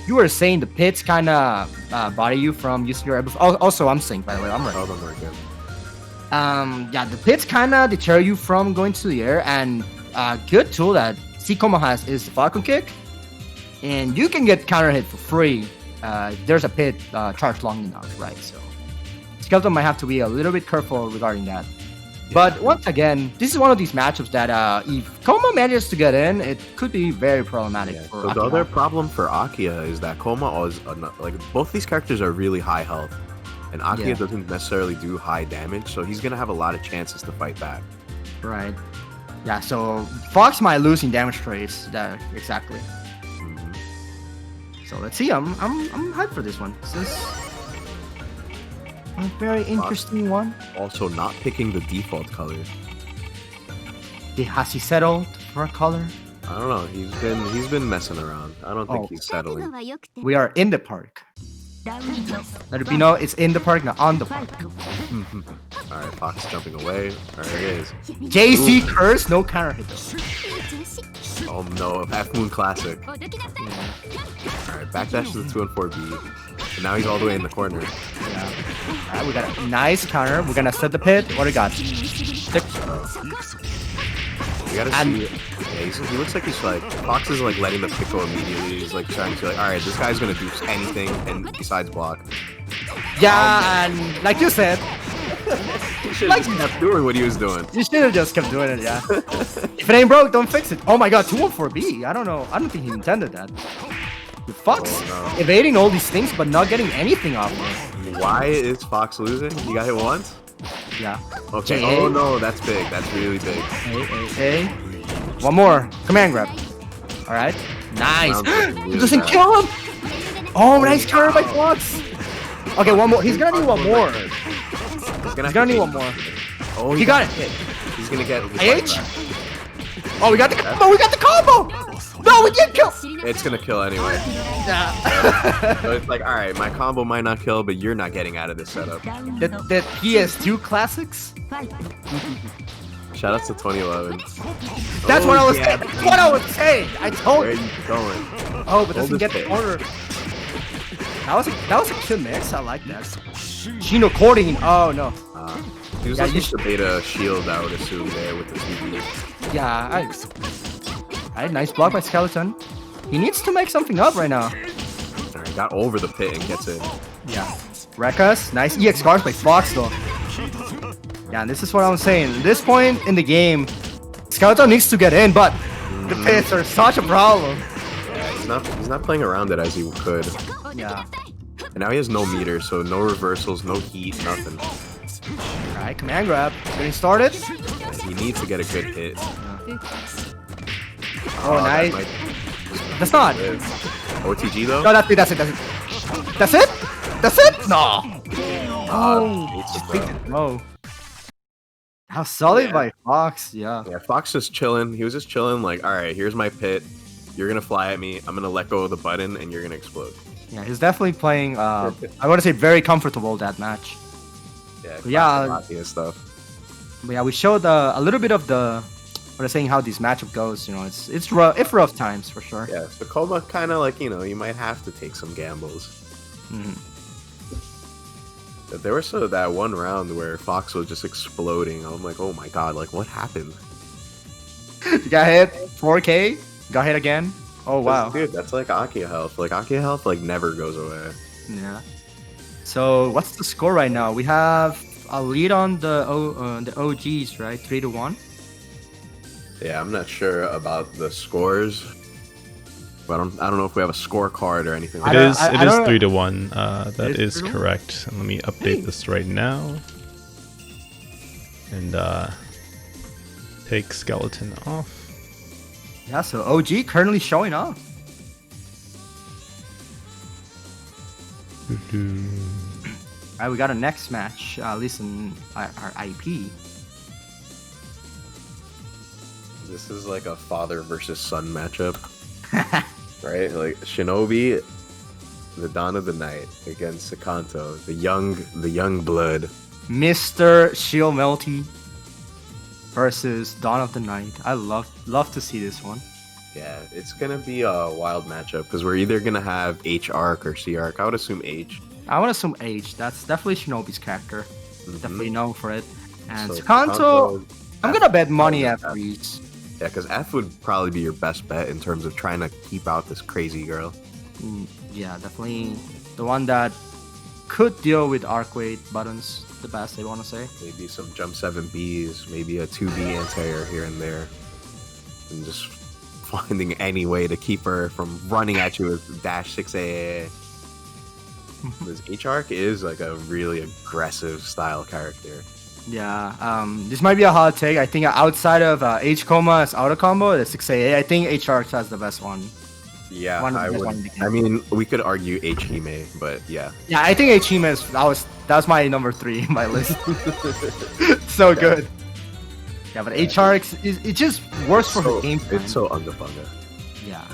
you were saying the pits kind of bother you from using your. Also, I'm synced, by the way. I'm right. Oh, don't worry, good. Yeah, the pits kind of deter you from going to the air, and a good tool that C Koma has is the Falcon Kick, and you can get counter hit for free. There's a pit charged long enough, right? So Skeleton might have to be a little bit careful regarding that. But once again, this is one of these matchups that if Koma manages to get in, it could be very problematic for so Akiha. The other problem for Akia is that Koma is like both these characters are really high health, and Akia doesn't necessarily do high damage, so he's gonna have a lot of chances to fight back. Right. Yeah. So Fox might lose in damage trace. Exactly. So let's see. I'm hyped for this one. This is a very interesting one. Also, not picking the default color. Has he settled for a color? I don't know. He's been messing around. I don't think he's settling. We are in the park. Let it be known, it's in the park, not on the park. Alright, Fox jumping away. There it is. JC curse, no counter hit. Oh no, Half Moon Classic. Alright, backdash to the 2 and 4B. And now he's all the way in the corner. Yeah. Alright, we got a nice counter. We're gonna set the pit. What do we got? We gotta see. Yeah, he looks like he's like, Fox is like letting the pick go immediately. He's like trying to like, alright, this guy's gonna do anything and besides block. Yeah, and like you said, he should have just kept doing what he was doing. You should have just kept doing it, yeah. If it ain't broke, don't fix it. Oh my god, 2-1-4B. I don't know. I don't think he intended that. The Fox evading all these things but not getting anything off of it. Why is Fox losing? He got hit once? Yeah. Okay. J-A. Oh no, that's big. That's really big. A. One more. Command grab. Alright. Nice. He doesn't kill him! Oh, nice counter by Fox! Okay, one more. He's gonna need one more. He's gonna need one more. Oh, he got it. He's gonna get H? Oh, we got the combo! We got the combo! No, we did kill! It's gonna kill anyway. Yeah. So it's like, alright, my combo might not kill, but you're not getting out of this setup. The PS2 classics? Shout out to 2011. That's what I was saying. That's what I was saying. I told you. Where are you going? Oh, but doesn't get the corner. That was a kill mix. I like that. Shino Cording. Oh no. He was looking to beta shield, I would assume, there with the 2B. Yeah, Alright, nice block by Skeleton. He needs to make something up right now. Alright, got over the pit and gets it. Yeah. Rekkas. Nice EX guards by Fox though. Yeah, and this is what I'm saying. At this point in the game, Skeleton needs to get in, but the pits are such a problem. Yeah, he's not playing around it as he could. Yeah. And now he has no meter, so no reversals, no heat, nothing. Alright, command grab. Getting started. Yeah, he needs to get a good hit. Oh, nice. That's not. OTG though? No, that's it. That's it? That's it? No. Oh, it's no. How solid by Fox, yeah. Yeah, Fox just chilling. He was just chilling, like, all right, here's my pit. You're gonna fly at me. I'm gonna let go of the button, and you're gonna explode. Yeah, he's definitely playing. I want to say very comfortable that match. Yeah, hockey and stuff. But yeah, we showed a little bit of the what I'm saying how this matchup goes. You know, it's rough times for sure. Yeah, so Koma kind of like, you know, you might have to take some gambles. There was that one round where Fox was just exploding. I'm like, oh my god, like what happened? You got hit 4K. Got hit again. Oh wow, dude, that's like Akia health. Like Akia health, like never goes away. Yeah. So what's the score right now? We have a lead on the OGs, right? 3-1. Yeah, I'm not sure about the scores, but I don't know if we have a scorecard or anything. It is 3-1. That is correct. And let me update this right now. And take skeleton off. Yeah, so OG currently showing up. Alright, we got a next match, at least in our IP. This is like a father versus son matchup. Right? Like Shinobi, the Dawn of the Night, against Sikanto, the young blood. Mr. Shield Melty versus Dawn of the Night. I love to see this one. Yeah, it's gonna be a wild matchup because we're either gonna have H arc or C arc. I would assume H. I would assume H. That's definitely Shinobi's character. Definitely known for it. And So Sikanto, I'm gonna bet money at Reeds. Yeah, because F would probably be your best bet in terms of trying to keep out this crazy girl. Yeah, definitely the one that could deal with arc weight buttons the best, I want to say. Maybe some jump 7Bs, maybe a 2B anti-air here and there. And just finding any way to keep her from running at you with dash 6A. This H arc is like a really aggressive style character. Yeah, this might be a hot take. I think outside of H Coma as auto combo, the 6AA, I think H arc has the best one. Yeah, I mean, we could argue H Hime, but yeah. Yeah, I think H Hime is that was my number 3 in my list. So good. Yeah, but H arc it just works for her game plan. It's so unga-bunga. Yeah.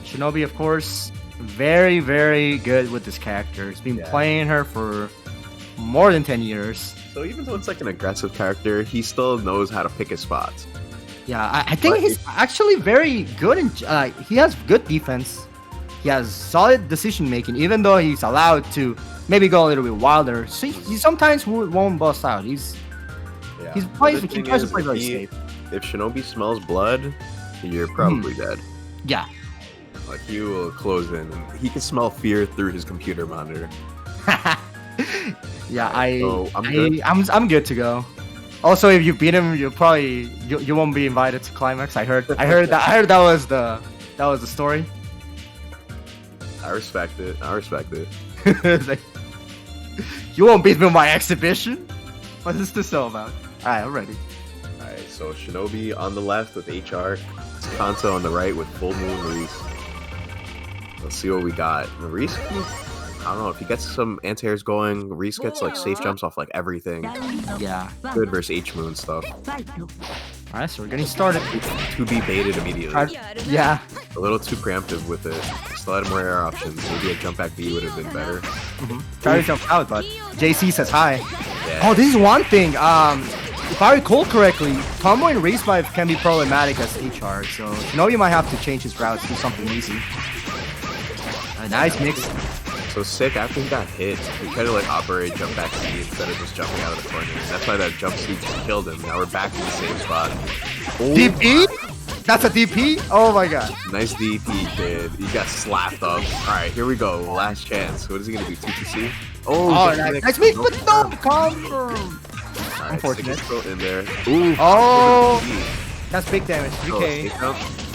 Shinobi, of course, very, very good with this character. He's been playing her for more than 10 years. So even though it's like an aggressive character, he still knows how to pick his spots. Yeah, I think he's actually very good. He has good defense. He has solid decision making, even though he's allowed to maybe go a little bit wilder. So he sometimes won't bust out. He tries to play very safe. If Shinobi smells blood, you're probably dead. Yeah. Like he will close in. And he can smell fear through his computer monitor. Yeah, I'm good to go. Also, if you beat him, you won't be invited to climax. I heard that was the story. I respect it. Like, you won't beat me in my exhibition. What is this all about? Alright, I'm ready. Alright, so Shinobi on the left with HR, Kanto on the right with Full Moon Reese. Let's see what we got. Reese, I don't know, if he gets some anti-airs going, Reese gets like safe jumps off like everything. Yeah. Good versus H-Moon stuff. Alright, so we're getting started. 2B baited immediately. Yeah. A little too preemptive with it. Still had more air options. Maybe a jump back B would have been better. Try to jump out, but JC says hi. Yeah. Oh, this is one thing. If I recall correctly, comboing Reese 5 can be problematic as HR, so you might have to change his routes, do something easy. A nice mix. So sick, after he got hit, he tried to like operate jump back C instead of just jumping out of the corner. And that's why that jump C killed him. Now we're back in the same spot. Oh. DP? That's a DP? Oh my god. Nice DP, kid. He got slapped up. Alright, here we go. Last chance. What is he gonna do? 2TC? Oh, nice mix, but don't confirm. Alright, Unfortunate. still in there. Ooh. Oh, that's big damage. 3K.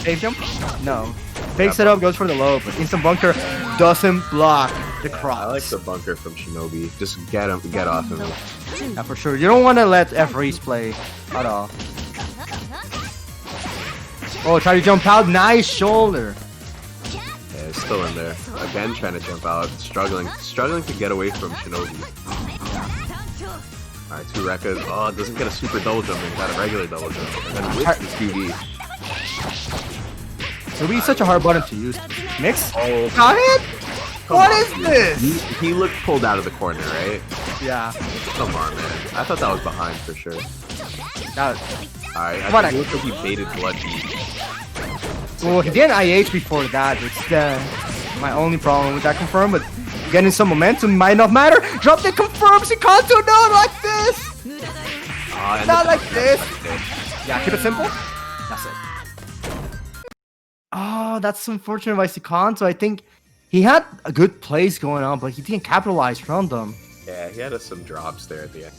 Safe jump? No. Fakes it up, goes for the low, but instant bunker doesn't block the cross. I like the bunker from Shinobi. Just get off him. Yeah, for sure. You don't want to let F-Reese play at all. Oh, try to jump out. Nice shoulder. Yeah, it's still in there. Again, trying to jump out. Struggling to get away from Shinobi. Alright, 2 Rekkas. Oh, it doesn't get a super double jump. It got a regular double jump. And then with the 2D. It'll be such a hard button to use. Mix? Oh, Got it? What is this? He looked pulled out of the corner, right? Yeah. Come on, man. I thought that was behind for sure. That, Alright, I What think a- it looks like he baited Blood Beat. well, he didn't IH before that. It's my only problem with that confirm, but getting some momentum might not matter. Drop the confirm, Sikanto, no, like this! And Not the- like this! Yeah, keep it simple. That's it. Oh, that's unfortunate by Sikanto. I think he had a good plays going on, but he didn't capitalize from them. Yeah, he had some drops there at the end.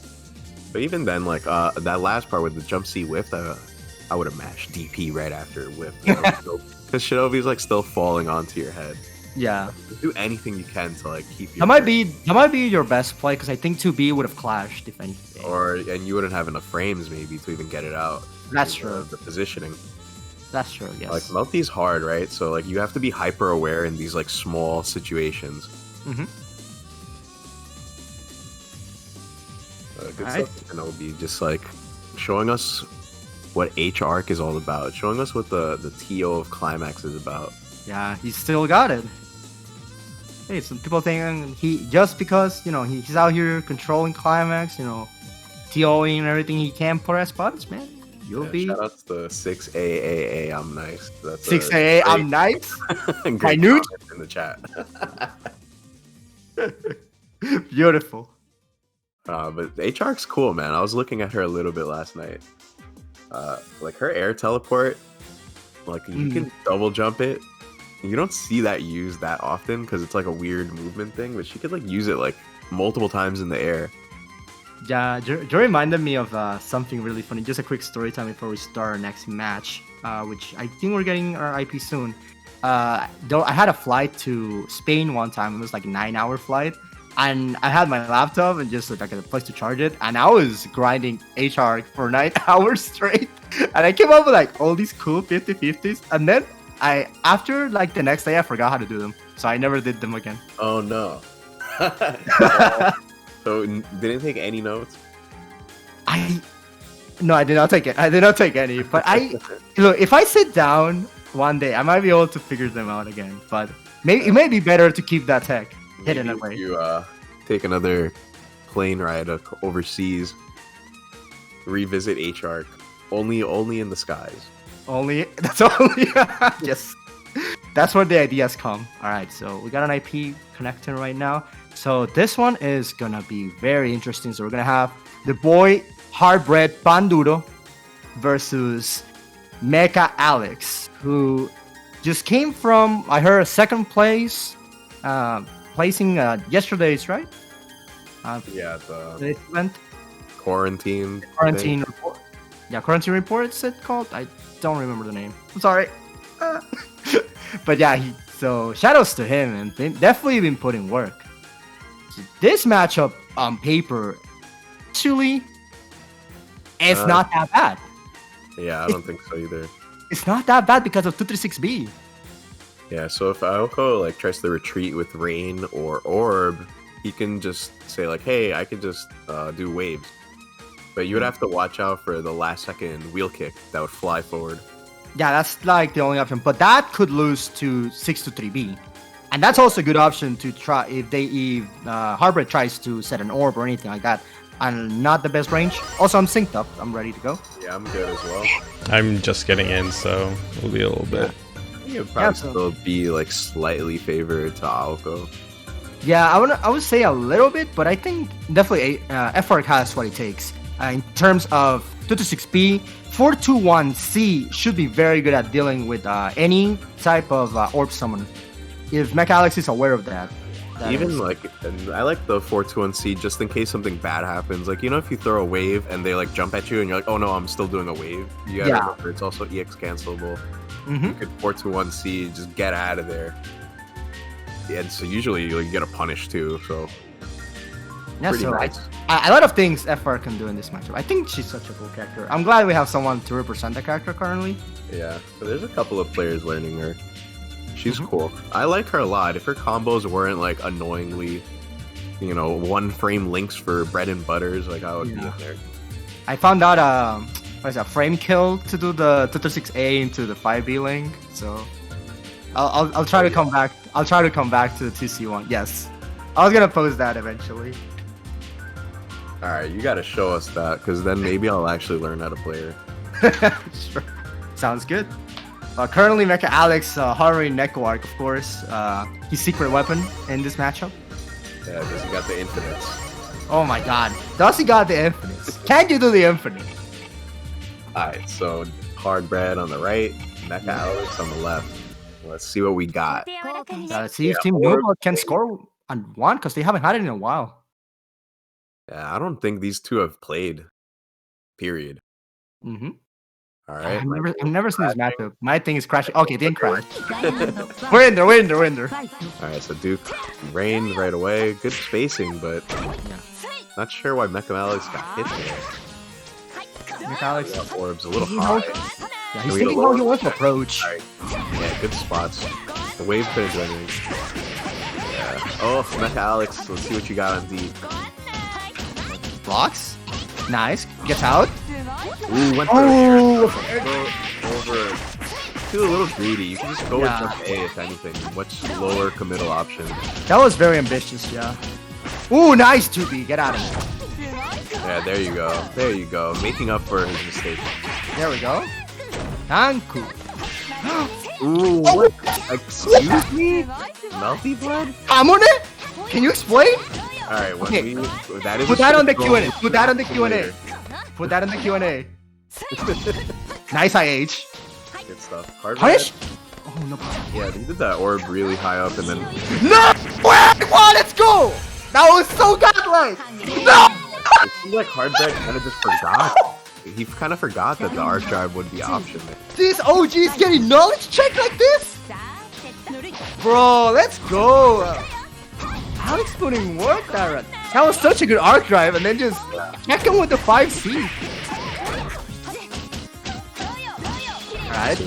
But even then, like, that last part with the jump C whiff, I would have mashed DP right after it whiffed. Because Shinobi's, like, still falling onto your head. Yeah. Do anything you can to, like, keep your... That might be your best play, because I think 2B would have clashed if anything. And you wouldn't have enough frames, maybe, to even get it out. That's Because true. of the positioning. That's true, yes. Like, Melty's hard, right? So, like, you have to be hyper-aware in these, like, small situations. Mm-hmm. Good Alright. stuff. Shinobi, just, like, showing us what H-Arc is all about. Showing us what the TO of Climax is about. Yeah, he still got it. Hey, some people think he just because he's out here controlling Climax, TOing everything he can for as buttons, man. You'll Yeah, be shout out to the 6AAA. I'm nice. That's 6A. I'm nice. great Minute. comment in the chat. Beautiful. But H-Arc's cool, man. I was looking at her a little bit last night. Like her air teleport, like you can double jump it. You don't see that used that often because it's like a weird movement thing, but she could like use it like multiple times in the air. Yeah, Joe reminded me of something really funny. Just a quick story time before we start our next match, which I think we're getting our IP soon. Though I had a flight to Spain one time. It was like a 9-hour flight. And I had my laptop and just like a place to charge it. And I was grinding HR for 9 hours straight. And I came up with like all these cool 50-50s. And then after like the next day, I forgot how to do them. So I never did them again. Oh no. So didn't take any notes? No, I did not take it. I did not take any. But look, if I sit down one day, I might be able to figure them out again. But maybe it may be better to keep that tech hidden Maybe away. if you take another plane ride overseas, revisit H-Arc. Only in the skies. That's only yes. That's where the ideas come. All right, so we got an IP connecting right now. So this one is gonna be very interesting. So we're gonna have the boy Hardbread Panduro versus Mecha Alex, who just came from, I heard, second place, placing yesterday's, right? Yeah, the The event. quarantine. Quarantine thing. report. Yeah, quarantine report. It's called. I don't remember the name. I'm sorry. But yeah, so shoutouts to him, and definitely been putting work. So this matchup on paper, actually, it's not that bad. Yeah, I don't think so either. It's not that bad because of 236B. Yeah, so if Aoko like tries to retreat with Rain or Orb, he can just say like, "Hey, I can just do waves." But you would have to watch out for the last second wheel kick that would fly forward. Yeah, that's like the only option. But that could lose to 6-3B. And that's also a good option to try if Hardbread tries to set an orb or anything like that. And not the best range. Also, I'm synced up. I'm ready to go. Yeah, I'm good as well. I'm just getting in, so it'll be a little bit. It would probably still be like slightly favored to Aoko. Yeah, I would say a little bit, but I think definitely F-Arc has what it takes. In terms of 226B, 421C should be very good at dealing with any type of orb summon. If Mecha Alex is aware of that. Even like, and I like the 421C just in case something bad happens. Like, you know, if you throw a wave and they like jump at you and you're like, oh no, I'm still doing a wave. You gotta remember it's also EX cancelable. You could 421C, just get out of there. And so usually you get a punish too. So Yeah, pretty so nice. a lot of things FR can do in this matchup. I think she's such a cool character. I'm glad we have someone to represent the character currently. Yeah, so there's a couple of players learning her. She's cool. I like her a lot. If her combos weren't like annoyingly you know, 1 frame links for bread and butters. Like I would be in there. I found out what is that, frame kill to do the 236A into the 5B link. So I'll try to come back. I'll try to come back to the 2C1. Yes, I was gonna post that eventually. All right, you gotta show us that, because then maybe I'll actually learn how to play her. Sure. Sounds good. Currently, Mecha Alex hovering Neko Arc, of course. His secret weapon in this matchup. Yeah, because he got the infinites. Oh my god. Does he got the infinites? Can you do the infinite? Alright, so Hardbread on the right, Mecha Alex on the left. Let's see what we got. Let's see if Team Nubla can score on 1, because they haven't had it in a while. Yeah, I don't think these two have played. Period. Mm-hmm. Alright. I've never seen this matchup. My thing is crashing. Okay, it didn't crash. We're in there. Alright, so Duke rained right away. Good spacing, but not sure why Mecha Alex got hit there. Mecha Alex. Orb's a little high. Yeah, he's thinking how he wants to approach. Alright. Yeah, good spots. The wave couldn't do anything. Yeah. Oh, Mecha Alex, let's see what you got on D. Blocks. Nice. Gets out. Ooh, went for over. Feel a little greedy. You can just go with jump A if anything. Much lower committal option. That was very ambitious, yeah. Ooh, nice 2B. Get out of there. Yeah, there you go. There you go. Making up for his mistake. There we go. Tanku. Ooh, what? Excuse me? Melty Blood? Kamune? Can you explain? Alright, Okay. that is Put that on the Q&A. Put that on the Q&A. Put that in the Q&A. Nice IH. Good stuff. Hardbread. Punish? Oh, no. Yeah, he did that orb really high up and then... No! Wait, well, let's go! That was so godlike! No! I feel like Hardbread kind of just forgot. He kind of forgot that the arc drive would be option. This OG is getting knowledge check like this? Bro, let's go! Alex putting work there. That was such a good arc drive, and then just check him with the 5C. Alright.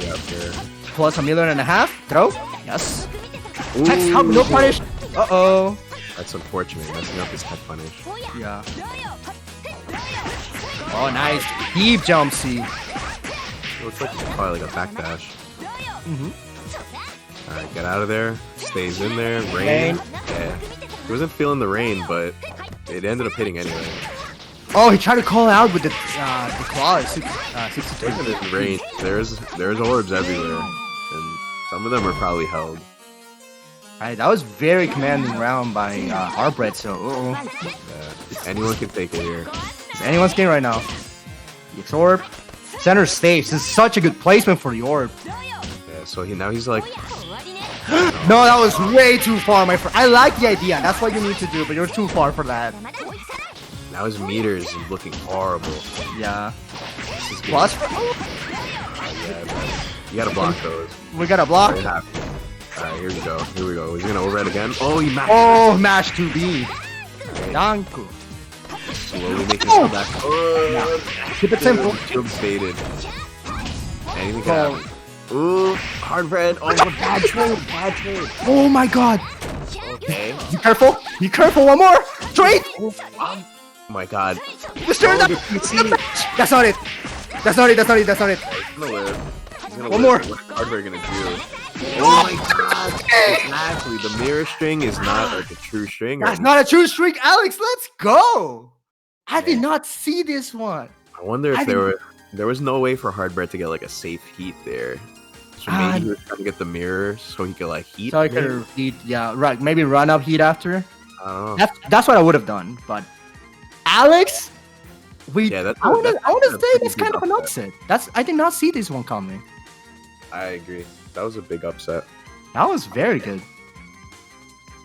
Plus $1.5 million. Throw. Yes. Text help, no punish. Uh-oh. That's unfortunate, messing up his tech punish. Yeah. Oh, nice. Deep jump C. Looks like it's probably like a backdash. Alright, get out of there. Stays in there. Rain. Yeah. He wasn't feeling the rain, but it ended up hitting anyway. Oh, he tried to call out with the claws. 62. Look at this rain. There's orbs everywhere, and some of them are probably held. Alright, that was very commanding round by Hardbread, so Yeah. Anyone can take it here. It's anyone's game right now. It's orb. Center stage. This is such a good placement for the orb. Yeah, so now he's like... No, that was way too far, my friend. I like the idea. That's what you need to do, but you're too far for that. Now his meters is looking horrible. Yeah. This is good. Plus? Yeah, but you gotta block those. We got a block. Alright, here we go. Here we go. He's gonna overhead again. Oh, he mashed. Oh, mash 2B. Danku. Slowly making his comeback. Oh. Keep it simple. Tube faded. Anything can happen. Ooh, Hardbread. Oh, bad trade. Oh my god. Okay. Be careful. Be careful. One more. Straight. Oh my god. Disturb that. That's not it. That's not it. He's gonna live. He's gonna One live. more. What's Hardbread gonna do? Oh my god. Exactly. The mirror string is not like a true string. That's not a true streak. Alex, let's go. I did not see this one. I wonder if there was no way for Hardbread to get like a safe heat there. So maybe he was trying to get the mirror so he could like heat. So I could heat, yeah, right. Maybe run up heat after. I don't know. That's what I would have done. But Alex, I want to say that's kind of an upset. I did not see this one coming. I agree. That was a big upset. That was very good.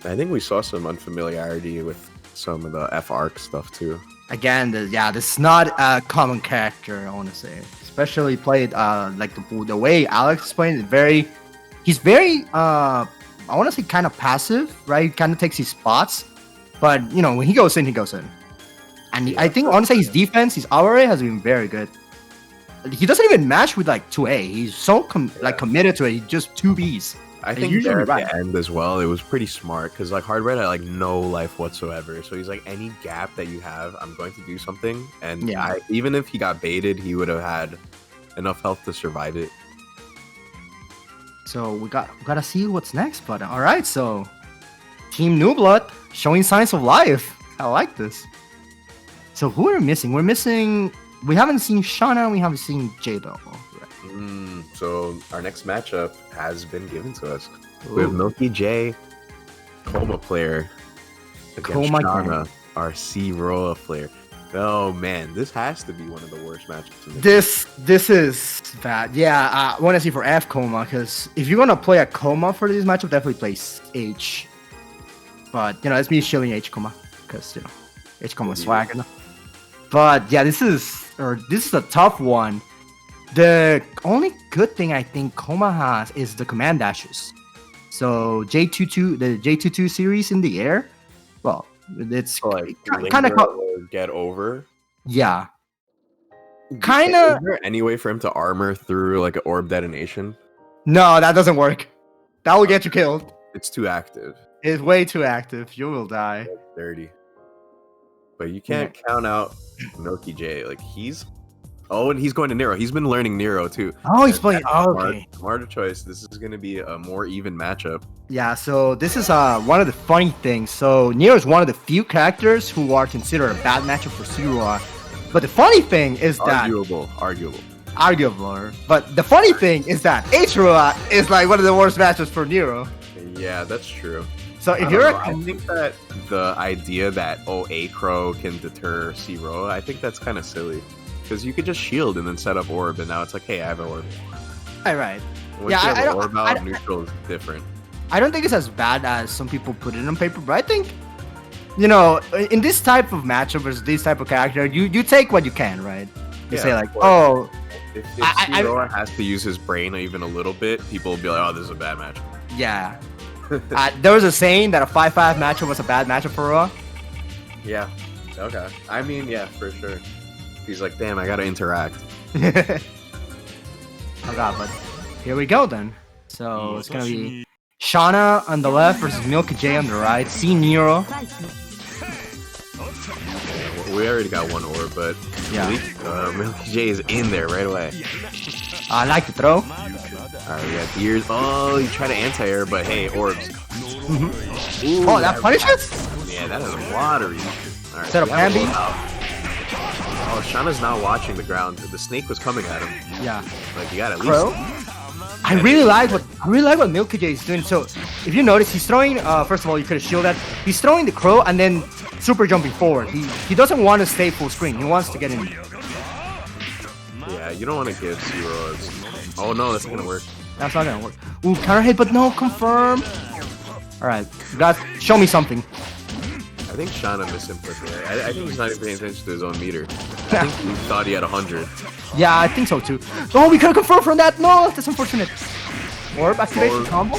I think we saw some unfamiliarity with some of the F arc stuff too. Again, this is not a common character, I want to say. Especially played like the way Alex is playing is he's very I want to say kind of passive, right? He kind of takes his spots, but you know when he goes in, he goes in. And I think honestly his defense, his RA has been very good. He doesn't even match with like 2A. He's so committed to it. He just 2Bs. I think usually there at right. the end as well, it was pretty smart because like Hardbread had like no life whatsoever. So he's like, any gap that you have, I'm going to do something. And Yeah. even if he got baited, he would have had enough health to survive it. So we gotta see what's next. But all right, so Team New Blood showing signs of life. I like this. So who are we missing? We haven't seen Shana. We haven't seen Jbelanger. So our next matchup has been given to us. We have Milky Jay, Coma player, against Coma Shana, our C-Roa player. Oh man, this has to be one of the worst matchups. In the This is bad. Yeah, I want to see for F Coma because if you're gonna play a Coma for this matchup, definitely play H. But it's me shilling H Coma because H Coma swag. But yeah, this is a tough one. The only good thing I think Coma has is the command dashes. So the J22 series in the air. Well, it's kind of get over. Yeah. Kind of. Is there any way for him to armor through like an orb detonation? No, that doesn't work. That will get you killed. It's too active. It's way too active. You will die. 30. But you can't count out Milky Jay. Like and he's going to Nero. He's been learning Nero too. Oh, he's playing. Okay. Smarter choice. This is going to be a more even matchup. Yeah. So this is one of the funny things. So Nero is one of the few characters who are considered a bad matchup for Zero. But the funny thing is that arguable. But the funny thing is that H-Roa is like one of the worst matchups for Nero. Yeah, that's true. So if I think that the idea that A Crow can deter C-Roa, I think that's kind of silly. Because you could just shield and then set up orb, and now it's like, hey, I have an orb. All right. Once you have an orb out, neutral is different. I don't think it's as bad as some people put it on paper, but I think, in this type of matchup versus this type of character, you take what you can, right? You say like, oh, if C-Roa has to use his brain even a little bit, people will be like, oh, this is a bad matchup. Yeah. There was a saying that a 5-5 matchup was a bad matchup for Roa. Yeah. Okay. I mean, yeah, for sure. He's like, damn, I gotta interact. Oh god, but here we go then. So it's gonna be Shana on the left versus Milky Jay on the right. See Nero. We already got one orb, but Milky Jay is in there right away. I like the throw. Alright, we got Deers. Oh, you try to anti-air, but hey, orbs. Ooh, that punishes? Yeah, that is a lot of reason. Alright, set up Andy. Oh, Shana's not watching the ground. The snake was coming at him. Yeah. Like, you gotta at least... Bro, I really like what Milky Jay is doing. So, if you notice, he's throwing, first of all, you could have shielded that. He's throwing the crow and then super jumping forward. He doesn't want to stay full screen. He wants to get in. Yeah, you don't want to give zeros. Oh no, that's not gonna work. That's not gonna work. Ooh, counter hit, but no, confirm. Alright, guys, show me something. I think Shana misinput there. I think he's not even paying attention to his own meter. I think he thought he had 100. Yeah, I think so too. Oh, we could have confirmed from that. No, that's unfortunate. Orb activation combo.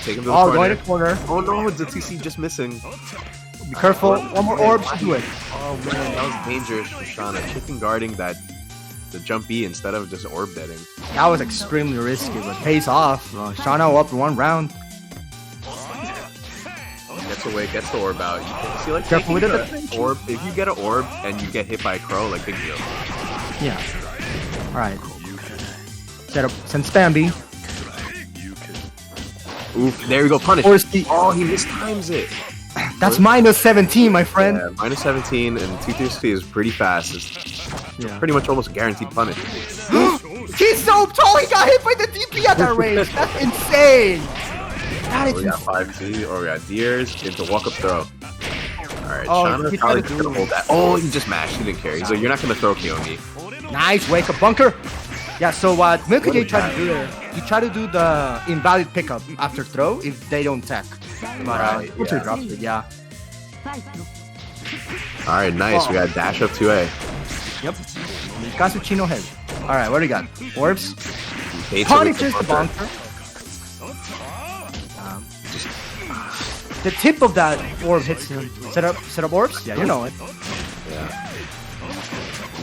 Take him to the corner. Going to corner. Oh no, the TC just missing. Be careful. One more orb to do it. Oh man, that was dangerous for Shana. Chicken guarding the jump B instead of just orb deading. That was extremely risky, but pays off. Shana up in one round. Gets the orb out. You see, like, careful with it. Orb. If you get an orb and you get hit by a crow, like, big deal. Yeah. All right. Set up. Send Spamby. Oof. There we go. Punish. Oh, he mistimes it. That's minus 17, my friend. Yeah, minus 17 and 230 is pretty fast. It's pretty much almost a guaranteed punish. He's so tall. He got hit by the DP at that range. That's insane. We got 5T, or we got Deers into walk-up throw. Alright, Shana probably just gonna hold that. Oh, he just mashed. He didn't care. He's like, you're not gonna throw Kiyomi. Nice, wake up bunker. Yeah, so what Milky Jay tried to do there, he tried to do the invalid pickup after throw if they don't tech. But drops it, yeah. Alright, nice. We got dash up 2A. Yep. Kazuchino head. Alright, what do we got? Orbs. Punishes the bunker. The tip of that orb hits him. Set up orbs? Yeah, you know it. Yeah.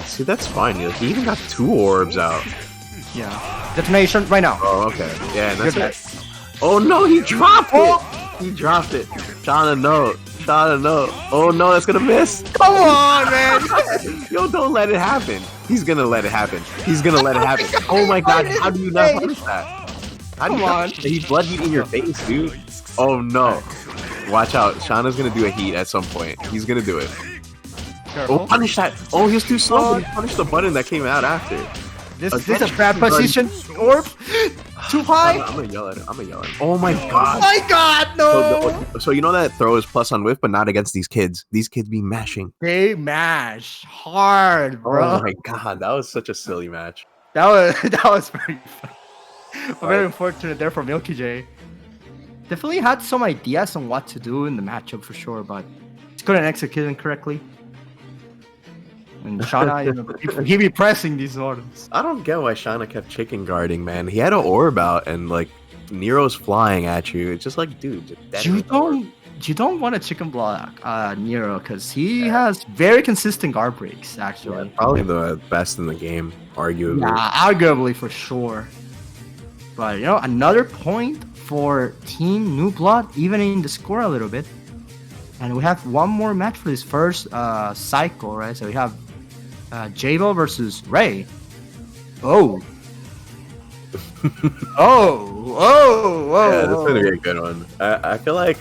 See, that's fine. He even got 2 orbs out. Yeah. Detonation right now. Oh, okay. Yeah, and that's it. Oh no, he dropped it! He dropped it. Shana, no. Shana, no. Oh no, that's gonna miss. Come on, man. Yo, don't let it happen. He's gonna let it happen. He's gonna let it happen. Oh my god, how do you not punish that? How do you not? He's blood heat in your face, dude. Oh no. Watch out. Shana's gonna do a heat at some point. He's gonna do it. Careful. Oh, punish that. Oh, he was too slow. He punished the button that came out after. This is a bad position. Orb. Too high. I'm gonna yell at him. I'm gonna yell at him. Oh my god. Oh my god, no. So you know that throw is plus on whiff, but not against these kids. These kids be mashing. They mash hard, bro. Oh my god, that was such a silly match. That was very fun. Very unfortunate there for Milky Jay. Definitely had some ideas on what to do in the matchup for sure, but just couldn't execute them correctly. And Shana, he be pressing these orders. I don't get why Shana kept chicken guarding, man. He had an orb out and like Nero's flying at you. It's just like, dude, you don't want to chicken block Nero because he has very consistent guard breaks actually. Yeah, probably the best in the game, arguably. Yeah, arguably for sure. But you know, another point for Team New Blood, evening the score a little bit. And we have one more match for this first cycle, right? So we have Jbel versus Ray. Oh. oh. Yeah, this is gonna be a good one. I feel like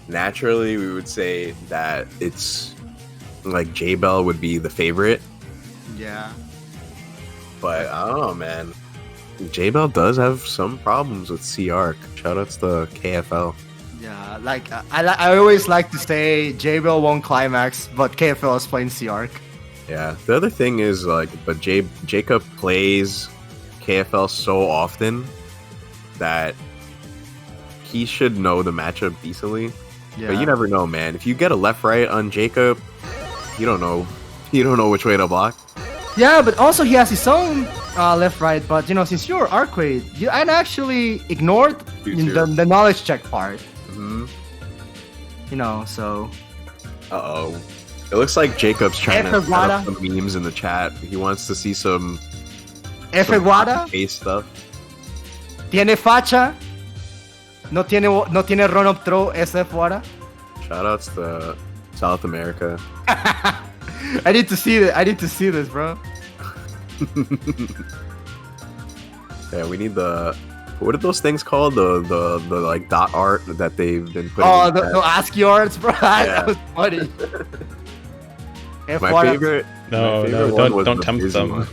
naturally we would say that it's like Jbel would be the favorite. Yeah. But I don't know, man. Jbel does have some problems with C-Arc. Shoutouts to KFL. Yeah, like I always like to say Jbel won climax, but KFL is playing C-Arc. Yeah, the other thing is like, but Jacob plays KFL so often that he should know the matchup decently. Yeah. But you never know, man. If you get a left right on Jacob, you don't know which way to block. Yeah, but also he has his own left right. But you know, since you're Arcade, I'd actually ignored the knowledge check part. Mm-hmm. You know, so. Uh-oh. It looks like Jacob's trying to set up some memes in the chat. He wants to see some face stuff. Tiene facha. No tiene run up throw SF Wada. Shoutouts to South America. I need to see this, bro. Yeah, we need the. What are those things called? The like dot art that they've been putting. Oh, the ASCII arts, bro. Yeah. That was funny. My favorite. No, don't tempt them.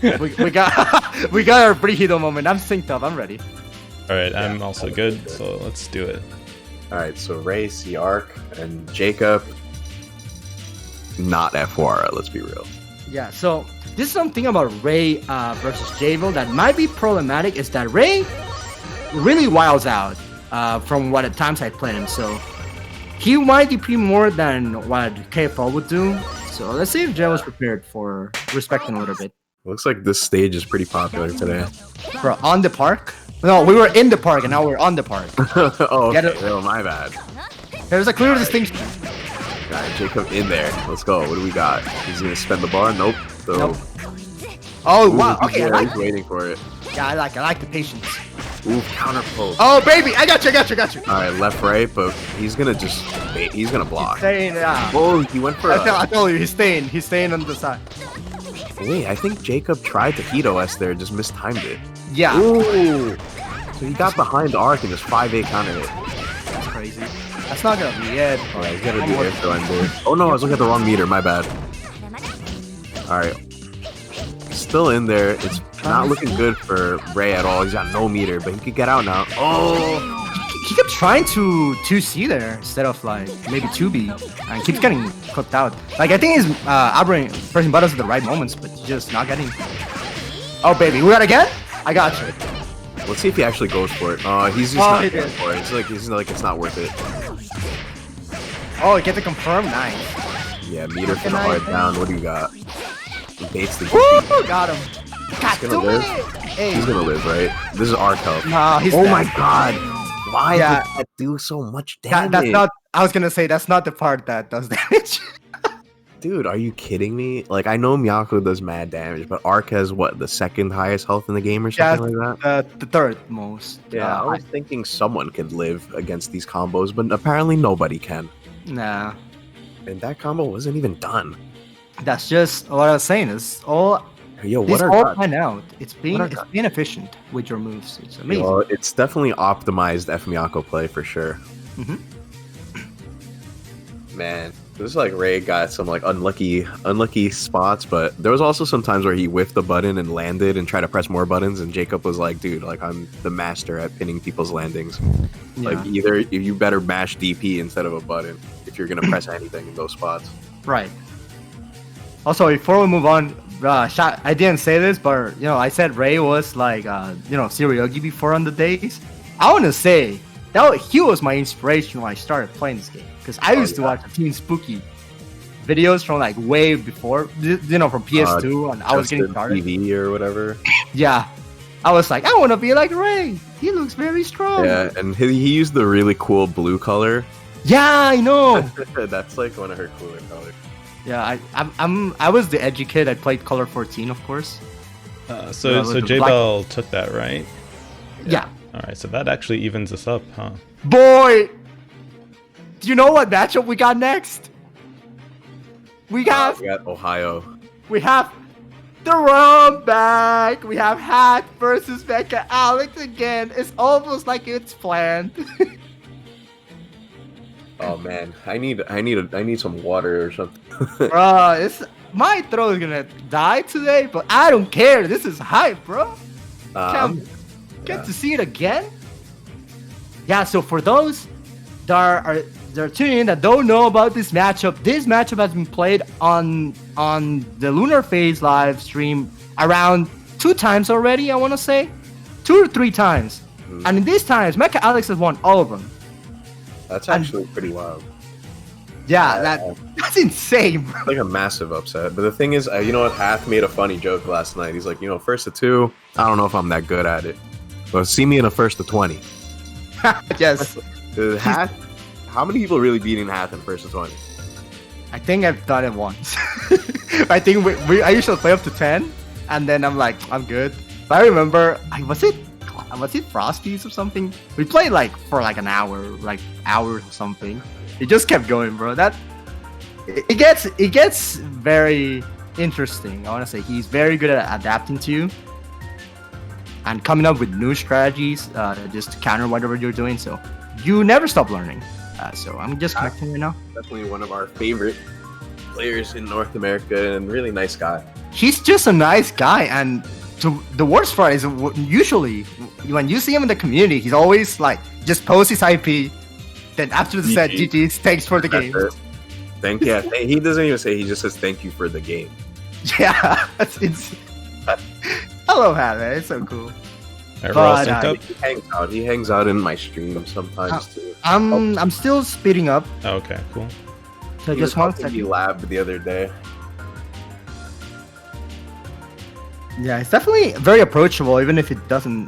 we got our preheato moment. I'm synced up. I'm ready. All right, I'm also good. So let's do it. All right, so Ray, C-Arc, and Jacob. Not F-Wara, let's be real. Yeah, so this is something about Ray versus Jbel that might be problematic is that Ray really wilds out from what at times I played him. So he might DP more than what KFL would do. So let's see if Jbel's prepared for respecting a little bit. Looks like this stage is pretty popular today. Bro, on the park? No, we were in the park and now we're on the park. Oh, okay. Oh, my bad. There's a clear distinction. Alright, Jacob in there. Let's go. What do we got? He's gonna spend the bar? Nope. So, nope. Oh, ooh, wow. Okay, yeah, he's waiting for it. Yeah, I like the patience. Ooh, counter poke. Oh, baby. I got you. Alright, left, right, but he's gonna he's gonna block. Staying, yeah. Oh, he went for I told you, he's staying on the side. Wait, I think Jacob tried to heat OS there, just mistimed it. Yeah. Ooh. So he got behind Arc and just 5-8 countered it. That's crazy. That's not gonna be it. Alright, he's gotta do air throw under. Oh no, I was looking at the wrong meter, my bad. Alright. Still in there. It's not looking good for Ray at all. He's got no meter, but he could get out now. Oh! He kept trying to 2C there instead of like maybe 2B. And keeps getting cooked out. Like I think he's pressing buttons at the right moments, but just not getting. Oh baby, we got again? I got you. Let's see if he actually goes for it. He's just not going for it. He's like it's not worth it. Oh, get the confirm, nice. Yeah, meter for the hard down. What do you got? He baits the Woo! Got him. He's gonna live. Hey. He's gonna live, right? This is Arc health. Nah, he's oh dead. my god. Why did that do so much damage? That's not. I was gonna say that's not the part that does damage. dude, are you kidding me? Like, I know Miyako does mad damage, but Arc has what, the second highest health in the game or something like that? The third most. Yeah, I was thinking someone could live against these combos, but apparently nobody can. Nah. And that combo wasn't even done. That's just what I was saying. It's all. Yo, It's what are all guts? planned out. It's being efficient with your moves. It's amazing. Well, it's definitely optimized F Miyako play for sure. Mhm. Man, this is like Ray got some like unlucky spots, but there was also some times where he whiffed the button and landed and tried to press more buttons, and Jacob was like, "Dude, like I'm the master at pinning people's landings. Like either you better mash DP instead of a button if you're gonna press anything in those spots." Right. Also, before we move on, I didn't say this, but I said Ray was like Tsuruyogi before on the days. I want to say he was my inspiration when I started playing this game, because I used to watch Team Spooky videos from like way before, from PS2, and I was getting started. TV or whatever. Yeah, I was like, I want to be like Ray. He looks very strong. Yeah, and he used the really cool blue color. Yeah, I know. That's like one of her cooler colors. Yeah, I was the edgy kid. I played Color 14, of course. So J-Bell took that, right? Yeah. All right, so that actually evens us up, huh? Boy, do you know what matchup we got next? We got Ohio. We have the run back. We have Hat versus Mecha Alex again. It's almost like it's planned. Oh man, I need some water or something. My throat is gonna die today, but I don't care. This is hype, bro. Get to see it again. Yeah. So for those that are tuning in that don't know about this matchup has been played on the Lunar Phase live stream around 2 times already. I want to say 2 or 3 times, and in these times, Mecha Alex has won all of them. That's actually pretty wild. Yeah, that's insane, bro. Like a massive upset. But the thing is, Hath made a funny joke last night. He's like, first to 2, I don't know if I'm that good at it. But see me in a first to 20. Yes. Hath, how many people really beating Hath in first to 20? I think I've done it once. I think I usually play up to 10, and then I'm like, I'm good. But I remember, was it Frosties or something? We played for an hour or something. It just kept going, bro. It gets very interesting. I want to say he's very good at adapting to you and coming up with new strategies just to counter whatever you're doing. So you never stop learning. So I'm just connecting right now. Definitely one of our favorite players in North America, and really nice guy. He's just a nice guy, and the worst part is usually when you see him in the community, he's always like just post his IP. Then after the set, GG's, thanks for the game. Thank you. He doesn't even say, he just says thank you for the game. Yeah, that's insane. I love that, man. It's so cool. He hangs out in my stream sometimes too. I'm still speeding up. Okay, cool. So just one second. He labbed the other day. Yeah, it's definitely very approachable, even if it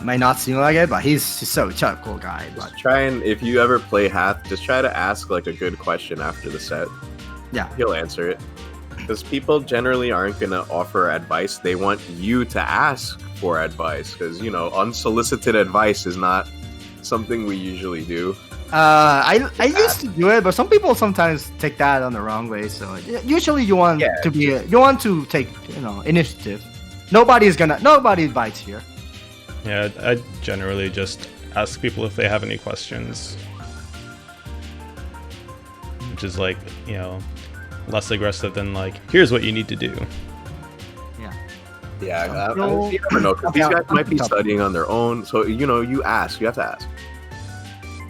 might not seem like it. But he's such a cool guy. But try and, if you ever play Hath, just try to ask like a good question after the set. Yeah, he'll answer it. Because people generally aren't gonna offer advice. They want you to ask for advice. Because unsolicited advice is not something we usually do. I used to do it, but some people sometimes take that on the wrong way. So usually you want to take initiative. Nobody bites here. Yeah, I generally just ask people if they have any questions, which is less aggressive than here's what you need to do. Yeah, you never know, because these guys might be studying on their own. So you ask. You have to ask.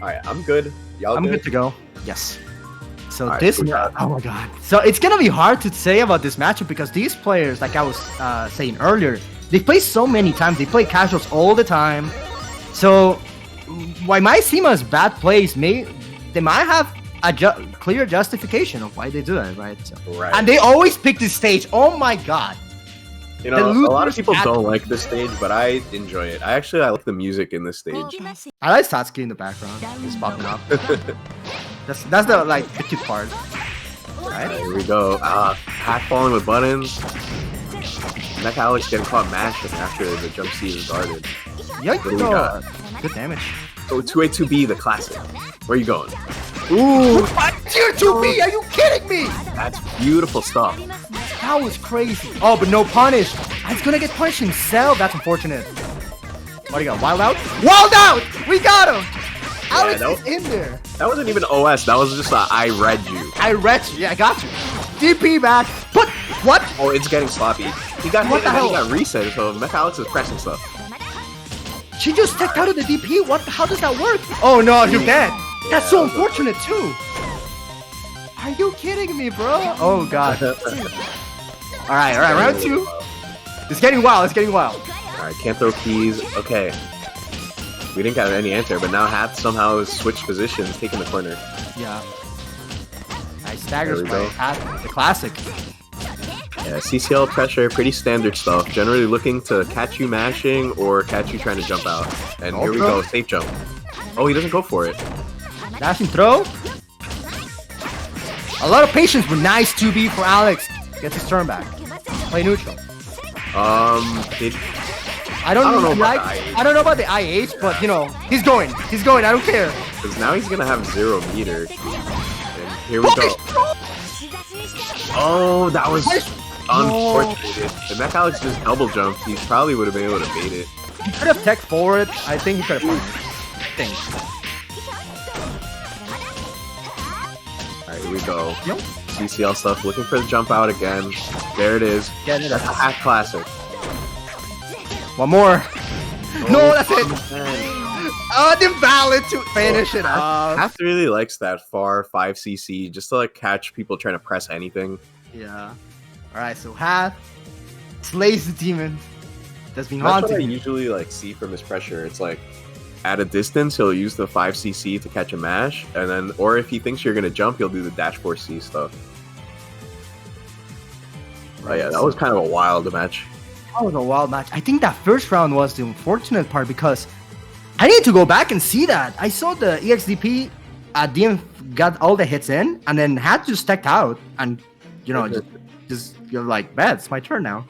All right, I'm good. I'm good to go. Yes. So oh my god. So it's gonna be hard to say about this matchup because these players, like I was saying earlier, they play so many times. They play casuals all the time. So why might seem as bad plays, they might have a clear justification of why they do it, right? Right. And they always pick this stage. Oh my god. A lot of people don't like this stage, but I enjoy it. I like the music in this stage. I like Satsuki in the background. He's popping up. That's the cute part. Right, here we go. Hack falling with buttons. Mecha Alex getting caught mashing after the jump C is guarded. Yikes! What do we got? Good damage. Oh, 2A2B, the classic. Where are you going? Ooh! Tier 2B, are you kidding me? That's beautiful stuff. That was crazy. Oh, but no punish. He's gonna get punished himself. That's unfortunate. What do you got? Wild out? Wild out! We got him! Alex is in there. That wasn't even OS. That was just a I read you. I read you. Yeah, I got you. DP back. But what? Oh, it's getting sloppy. He got What hit the and then he hell? got reset, so Mecha Alex is pressing stuff. She just stepped out of the DP. What? How does that work? Oh no, you're dead. That's so unfortunate too. Are you kidding me, bro? Oh god. all right, round 2. It's getting wild. It's getting wild. Alright, can't throw keys. Okay. We didn't get any answer, but now Hath somehow has switched positions, taking the corner. Yeah. Nice staggers There we by go. the classic. Yeah, CCL pressure, pretty standard stuff. Generally looking to catch you mashing or catch you trying to jump out. And here we go, safe jump. Oh, he doesn't go for it. Dash and throw. A lot of patience, but nice 2B for Alex. Gets his turn back. Play neutral. I don't know about the IH. I don't know about the IH, but you know, he's going. He's going. I don't care. Because now he's gonna have 0 meter. And here we go. Oh, that was unfortunate. If Mecha Alex just double jumped, he probably would have been able to bait it. He could have tech forward. I think he could have. I think. Alright, here we go. Yep. CCL stuff, looking for the jump out again. There it is. Get it That's a up. hack classic. One more. No, that's it. Man. Invalid to finish it off. Hath really likes that far 5cc just to like catch people trying to press anything. Yeah. Alright, so Hath slays the demon that's been That's what I haunted. usually like see from his pressure. It's like at a distance he'll use the 5cc to catch a mash, and then or if he thinks you're gonna jump, he'll do the dash 4c stuff. Oh yeah, that was kind of a wild match. That was a wild match. I think that first round was the unfortunate part because I need to go back and see that. I saw the EXDP DM got all the hits in and then had to stack out and you know just you're like, man, it's my turn now.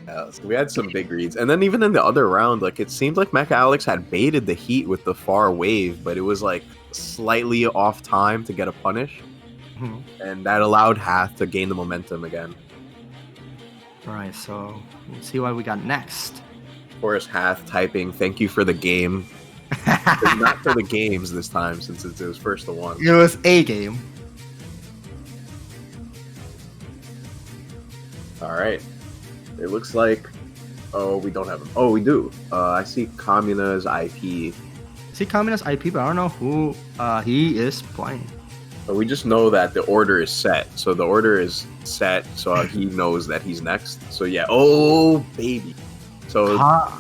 Yeah, so we had some big reads, and then even in the other round, like it seemed like Mecha Alex had baited the heat with the far wave, but it was like slightly off time to get a punish, and that allowed Hath to gain the momentum again. Alright, so let's see what we got next. Of course, Hath typing "Thank you for the game," but not for the games this time since it was first to one. It was a game. All right, it looks like. Oh, we don't have him. Oh, we do. I see Kamina's IP. See Kamina's IP, but I don't know who he is playing. But we just know that the order is set. So the order is set, so he knows that he's next. So yeah. Oh baby. So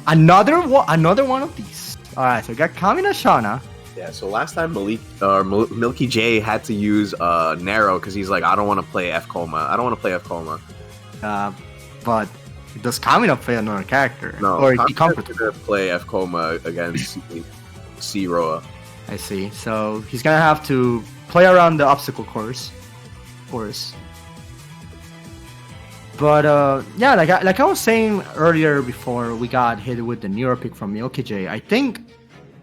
another one of these. All right, so we got Kamina Shana. yeah. So last time Milky Jay had to use narrow because he's like, I don't want to play F Coma. I don't want to play F Coma. But does Kamina play another character? No. Or is he Kamina's comfortable? gonna play F Coma against C Roa. I see. So he's gonna have to play around the obstacle course. But yeah, like I was saying earlier before we got hit with the Neuro pick from Milky Jay, I think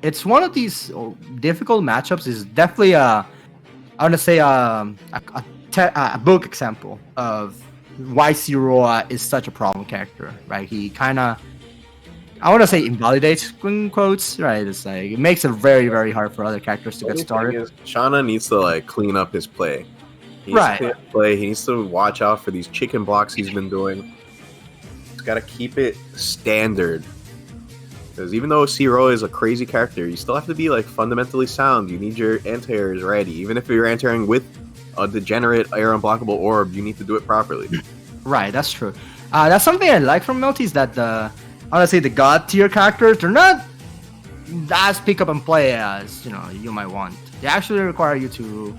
it's one of these difficult matchups. Is definitely I want to say a book example of why Siroa is such a problem character, right? He kind of, I want to say invalidates, in quotes, right? It's like, it makes it very, very hard for other characters to get started. Shana needs to like clean up his play. He needs to clean up his play. He needs to watch out for these chicken blocks he's been doing. He's got to keep it standard. Because even though Zero is a crazy character, you still have to be like fundamentally sound. You need your anti-airs ready. Even if you're anti-airing with a degenerate air unblockable orb, you need to do it properly. Right, that's true. That's something I like from Melty is that I want to say the god tier characters, they're not as pick up and play as you might want. They actually require you to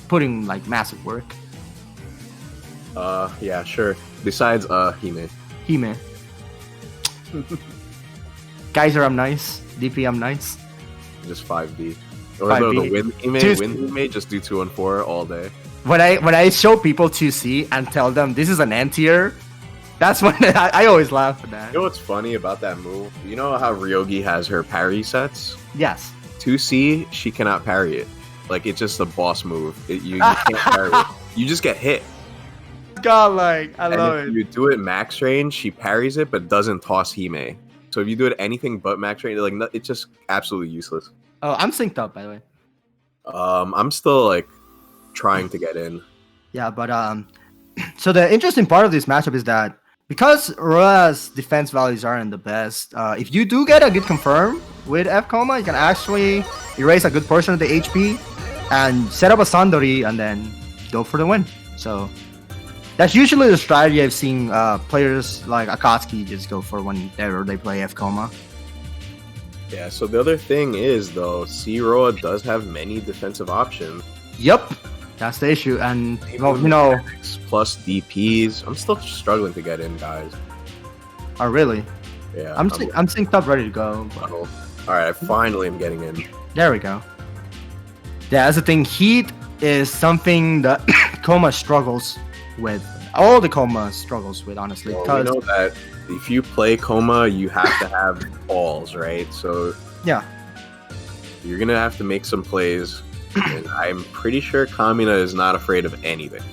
put in like massive work. Yeah, sure. Besides Hime. Geyser, I'm nice. DP, I'm nice. Just 5D. Or no, 5B. the win he may just do 2 and 4 all day. When I show people 2C and tell them this is an N tier, that's when I always laugh at that. You know what's funny about that move? You know how Ryogi has her parry sets? Yes. 2C, she cannot parry it. Like, it's just a boss move. You can't parry it. You just get hit. God, like, I And love if it. you do it max range, she parries it, but doesn't toss Hime. So if you do it anything but max range, like, it's just absolutely useless. Oh, I'm synced up, by the way. I'm still, like, trying to get in. Yeah, but so the interesting part of this matchup is that because Roa's defense values aren't the best, if you do get a good confirm with F Coma, you can actually erase a good portion of the HP and set up a Sandori and then go for the win. So that's usually the strategy I've seen players like Akatsuki just go for whenever they play F Coma. Yeah, so the other thing is, though, C-Roa does have many defensive options. Yep, that's the issue. And, well, you know... Plus DPs. I'm still struggling to get in, guys. Oh, really? Yeah. I'm synced up, ready to go. But... All right, I finally am getting in. There we go. Yeah, that's the thing. Heat is something that Coma struggles with. All the Coma struggles with, honestly. Well, we know that if you play Coma, you have to have balls, right? So yeah, you're gonna have to make some plays, and I'm pretty sure Kamina is not afraid of anything.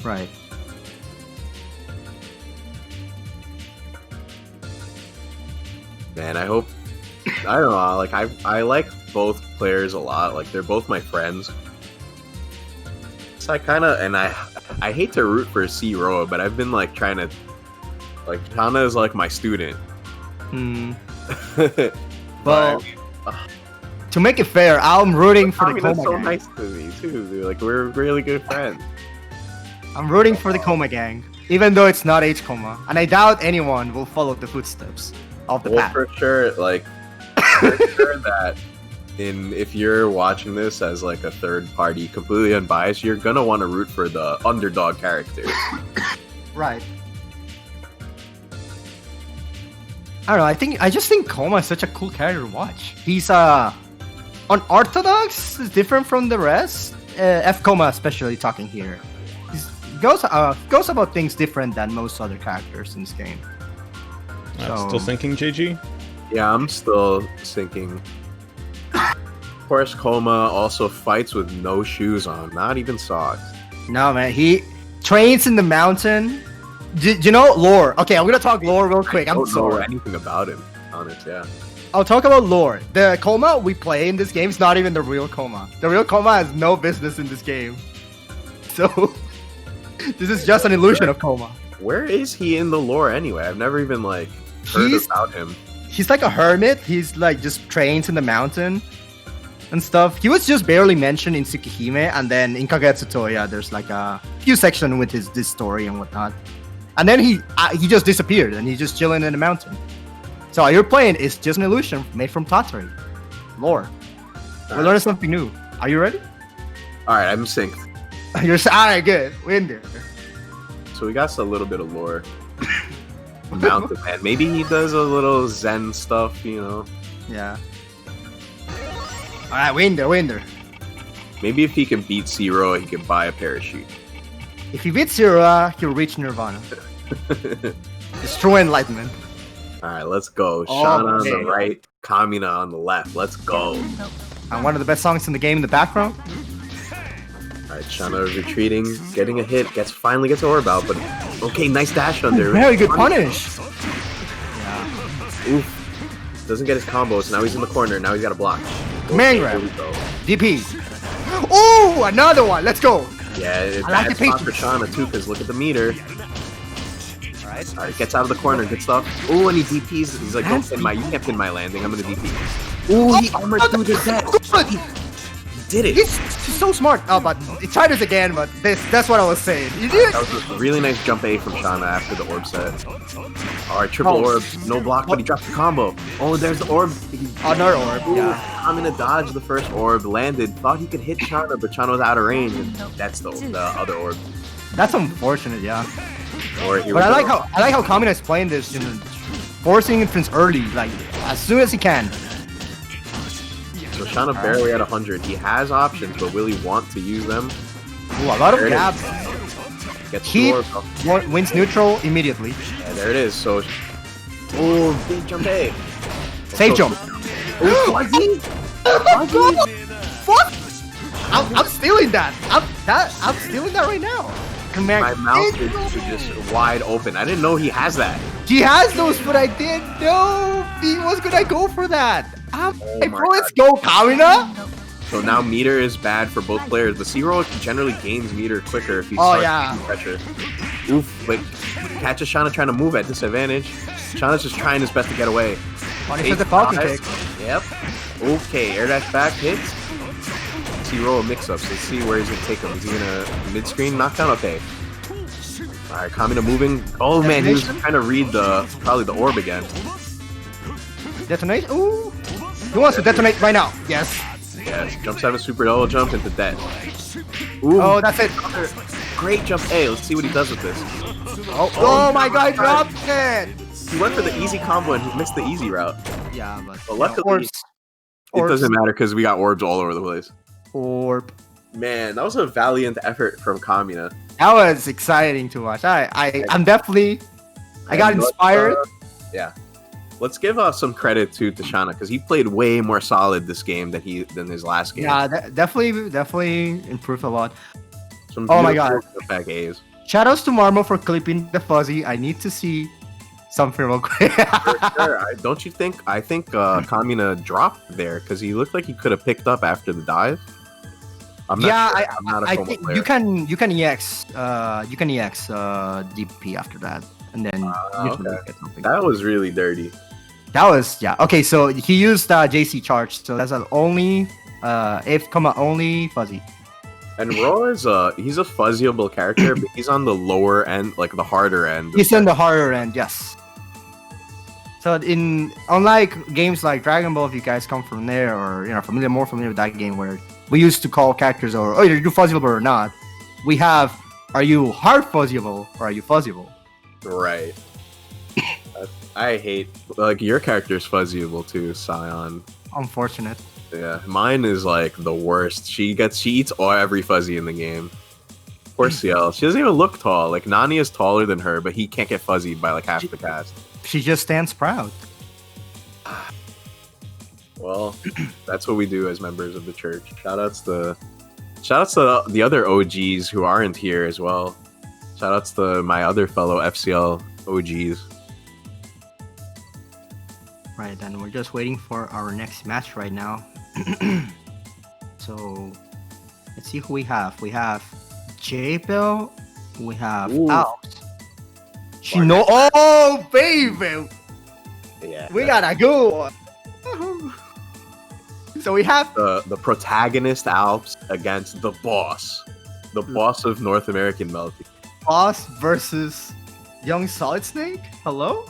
Right. Man, I hope. I don't know. Like I like both players a lot. Like they're both my friends. So I kind of I hate to root for C-Roa, but I've been like trying to like Shana is like my student. Well, to make it fair, I'm rooting for the Coma so gang. nice to me too, dude. Like we're really good friends. I'm rooting for the Coma gang, even though it's not H Coma, and I doubt anyone will follow the footsteps of the Well, path. for sure, like for sure that if you're watching this as like a third party, completely unbiased, you're gonna want to root for the underdog characters. Right. I don't know. I just think Coma is such a cool character to watch. He's unorthodox, is different from the rest. F Coma especially talking here. He goes about things different than most other characters in this game. Still thinking, JG? Yeah, I'm still thinking. Of course, Coma also fights with no shoes on, not even socks. No, man, he trains in the mountain. Do you know lore? Okay, I'm gonna talk lore real quick. I I'm don't know sorry. anything about him, honest, yeah. I'll talk about lore. The Coma we play in this game is not even the real Coma. The real Coma has no business in this game. So, this is just an illusion of Coma. Where is he in the lore anyway? I've never even like heard about him. He's like a hermit. He's like just trains in the mountain and stuff. He was just barely mentioned in Tsukihime, and then in Kagetsu Toya, there's like a few sections with this story and whatnot. And then he just disappeared, and he's just chilling in the mountain. So you're playing is just an illusion made from Tatari. Lore. We're learning something new. Are you ready? Alright, I'm synced. You're alright, good. We're in there. So we got a little bit of lore. Mountain Man. Maybe he does a little Zen stuff, you know. Yeah. Alright, we're in there. Maybe if he can beat C-Roa, he can buy a parachute. If he beats Zero, he'll reach Nirvana. It's true enlightenment. Alright, let's go. Shana on the right, Kamina on the left. Let's go. And one of the best songs in the game in the background. Alright, Shana retreating, getting a hit, finally gets orb out, but okay, nice dash under. Very good punish. Oof. Doesn't get his combos, now he's in the corner, now he's got a block. Man Here grab. we go. DP. Oh, another one. Let's go. Yeah, it's I like bad the spot for Shana too, because look at the meter. Alright, gets out of the corner, good stuff. Oh, and he DPs. He's like, don't pin you can't pin my landing, I'm gonna DP. Oh, he armored through the set. He did it. He's so smart. Oh, but try this again, but that's what I was saying. You did. That was a really nice jump A from Shana after the orb set. Alright, triple orb, no block, but he drops the combo. Oh, there's the orb. Another orb, yeah. Kamina dodged the first orb, landed, thought he could hit Shana, but Shana was out of range, and that's the other orb. That's unfortunate, yeah. Alright, here But we I go. like how Kamina is playing this, you know, forcing entrance early, like as soon as he can. So So Shana barely at 100. He has options, but will he want to use them? Ooh, a lot of There it gabs. Gets Keep Dwarf. wins neutral immediately. Yeah, there it is. So, oh, big jump A. Safe jump. Fuck! I'm stealing that. I'm stealing that right now. My mouth is just wide open. I didn't know he has that. He has those, but I didn't know he was gonna go for that. Hey, bro, let's go, Kamina. So now meter is bad for both players. The C-roll generally gains meter quicker if he Oh, starts yeah. taking pressure. Oof, but catches Shana trying to move at disadvantage. Shana's just trying his best to get away. Punishes the Falcon kick. Yep. Okay, air dash back hits. C-roll mix-ups. Let's see where he's going to take him. Is he going to mid-screen knockdown? Okay. Alright, Kamina moving. Oh man, he was trying to read probably the orb again. Detonate. Ooh. He wants to detonate right now. Yes. Yes, jump 7 super double jump into dead. Ooh, Oh, that's it. great jump A. Let's see what he does with this. Oh my god, dropped it. He went for the easy combo and he missed the easy route. Yeah, but luckily, orbs. It doesn't matter because we got orbs all over the place. Orb. Man, that was a valiant effort from Kamina. That was exciting to watch. I'm definitely. I got inspired. Yeah. Let's give some credit to Shana because he played way more solid this game than his last game. Yeah, definitely improved a lot. Some Oh my god. back A's. Shoutouts to Marmo for clipping the fuzzy. I need to see something real quick. Sure. Don't you think? I think Kamina dropped there because he looked like he could have picked up after the dive. I'm not sure. I'm not a I Como think player. you can EX DP after that, and then usually okay. get something. That was really dirty. That was okay. So he used JC charge, so that's an only if only fuzzy. And Raw is he's a fuzzyable character, but he's on the lower end, like the harder end. He's on the harder end, yes. So unlike games like Dragon Ball, if you guys come from there or more familiar with that game where we used to call characters or are you fuzzyable or not, we have are you hard fuzzyable or are you fuzzyable? Right. I hate your character's fuzzyable too, Scion. Unfortunate. Yeah, mine is like the worst. She eats every fuzzy in the game. Poor CL. She doesn't even look tall. Like Nani is taller than her, but he can't get fuzzied by like half the cast. She just stands proud. Well, that's what we do as members of the church. Shoutouts to the other OGs who aren't here as well. Shoutouts to my other fellow FCL OGs. Right, and we're just waiting for our next match right now. So let's see who we have. We have Jbel. We have Alps. Oh baby, Yeah, we got a good one. So we have the protagonist Alps against the boss of North American Melty. Boss versus Young Solid Snake. Hello,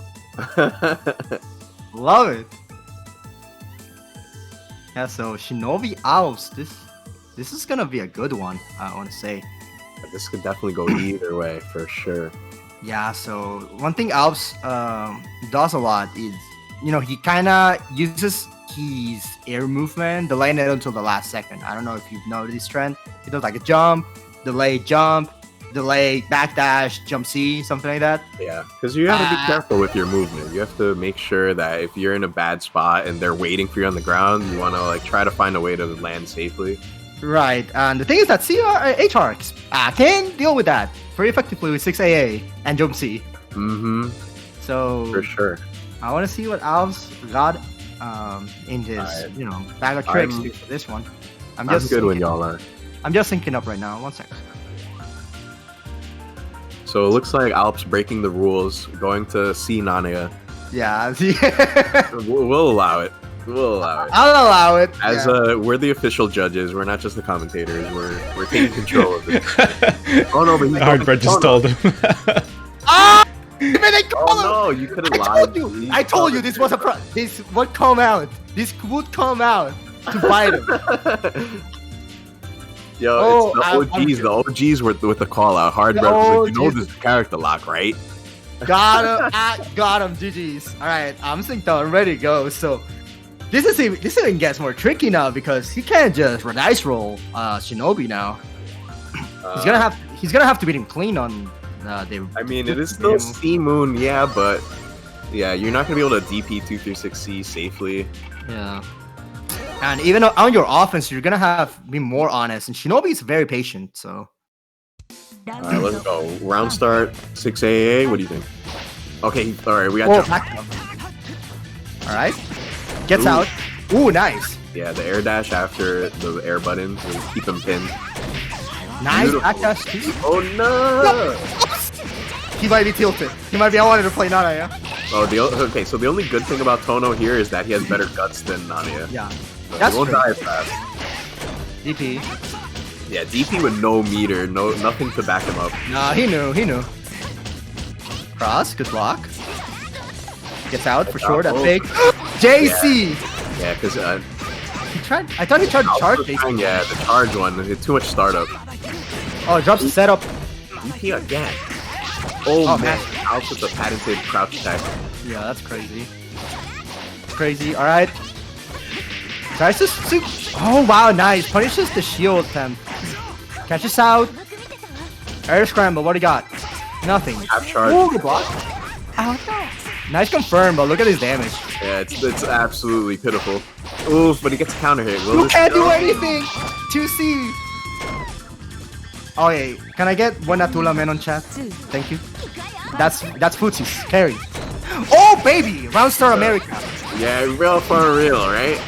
love it. Yeah, so Shinobi Alps. This is gonna be a good one. I want to say. This could definitely go either way for sure. Yeah, so one thing Alps does a lot is, he kind of uses his air movement, delaying it until the last second. I don't know if you've noticed this trend. He does like a jump, delay, backdash, jump C, something like that. Yeah, because you have to be careful with your movement. You have to make sure that if you're in a bad spot and they're waiting for you on the ground, you want to try to find a way to land safely. Right, and the thing is that HRX can deal with that very effectively with 6AA and jump C. Mm-hmm. So For sure. I want to see what Alps got in his, bag of tricks for this one. I'm good when y'all are. I'm just syncing up right now. 1 second. So it looks like Alps breaking the rules, going to C Nanea. Yeah, We'll allow it. We'll allow it. I'll allow it. As we're the official judges, we're not just the commentators. We're taking control of it. Oh no, but Hardbread just told him. No, you could have lied. I told you this was this would come out. This would come out to bite him. Yo, it's the OGs. The OGs were with the call out. Hardbread was like, this is character lock, right? Got him. GG's. All right, I'm synced up. I'm ready to go. So This even gets more tricky now because he can't just dice roll Shinobi now. He's gonna have to beat him clean on the. I mean, it is still C Moon, yeah, but yeah, you're not gonna be able to DP 236C safely. Yeah. And even on your offense, you're gonna have to be more honest. And Shinobi is very patient, so. All right, let's go. Round start 6AA. What do you think? Okay, all right, we got jump. All right, gets out. Ooh, nice. Yeah, the air dash after the air button will keep him pinned. Nice back dash. Oh no! He might be tilted. He might be. I wanted to play Nana. Oh, okay. So the only good thing about Tono here is that he has better guts than Nania. Yeah, so that's he won't true. die as fast. DP. Yeah, DP with no meter, nothing to back him up. Nah, he knew. Cross, good block. Gets out for sure. That fake. JC. Yeah, because he tried. I thought he tried to charge. Yeah, the charge one. Too much startup. Oh, it drops the setup. DP again. Oh man, Alps with the patented crouch attack. Yeah, that's crazy. Crazy. All right. Tries to soup. Oh wow, nice. Punishes the shield attempt. Catches out. Air scramble. What do you got? Nothing. Half charge. Ooh, good block. Ow, no. Nice confirm, but look at his damage. Yeah, it's absolutely pitiful. Oof, but he gets a counter hit. You can't do anything. 2C. Oh yeah, can I get one Atula men on chat? Thank you. That's Footsie's carry. Oh baby, Roundstar America. Yeah, real for real, right?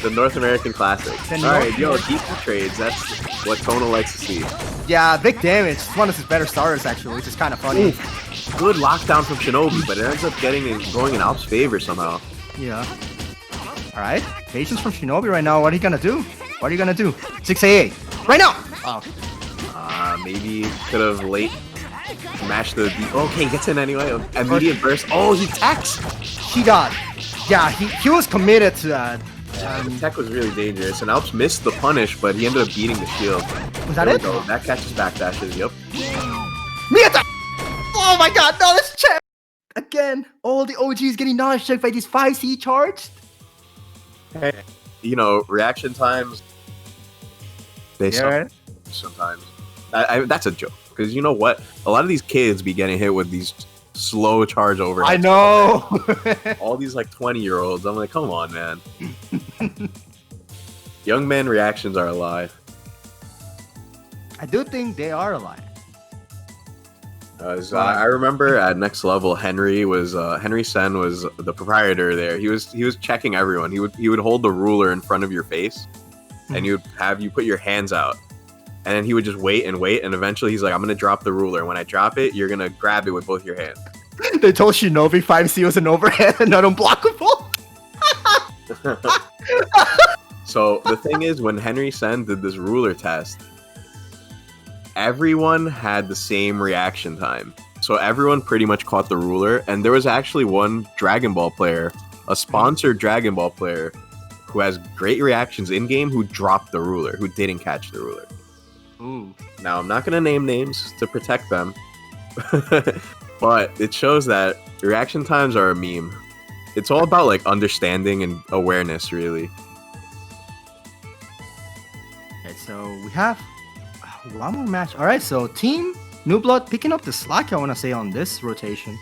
The North American Classic. Alright, yo, decent trades. That's what Tono likes to see. Yeah, big damage. It's one of his better starters actually, which is kind of funny. Good lockdown from Shinobi, but it ends up going in Alps' favor somehow. Yeah. Alright, patience from Shinobi right now. What are you gonna do? 6AA. Right now! Oh. Maybe could have late mashed the... Okay, gets in anyway. Immediate burst. Oh, he techs! He got... Yeah, he was committed to that. The tech was really dangerous, and Alps missed the punish, but he ended up beating the shield. Was that it? Go. That catches backdashes, yep. Miyata! Oh my god, no, let's check! Again, all the OGs getting non-checked by these 5C charged? Hey, you know, reaction times... They suck right? sometimes. That's a joke, because you know what? A lot of these kids be getting hit with these slow charge overheads. I know! All these like 20-year-olds. I'm like, come on, man. Young men reactions are alive. I do think they are alive. I remember at Next Level, Henry Sen was the proprietor there. He was checking everyone. He would hold the ruler in front of your face, and he would have you put your hands out, and then he would just wait, and eventually he's like, I'm gonna drop the ruler. And when I drop it, you're gonna grab it with both your hands. They told Shinobi 5C was an overhead and not unblockable. So the thing is, when Henry Sen did this ruler test, everyone had the same reaction time. So everyone pretty much caught the ruler, and there was actually one Dragon Ball player, a sponsored Dragon Ball player, who has great reactions in-game, who dropped the ruler, who didn't catch the ruler. Ooh. Now, I'm not going to name names to protect them, but it shows that reaction times are a meme. It's all about, like, understanding and awareness, really. Okay, so we have one more match. All right, so Team New Blood picking up the slack, I want to say, on this rotation.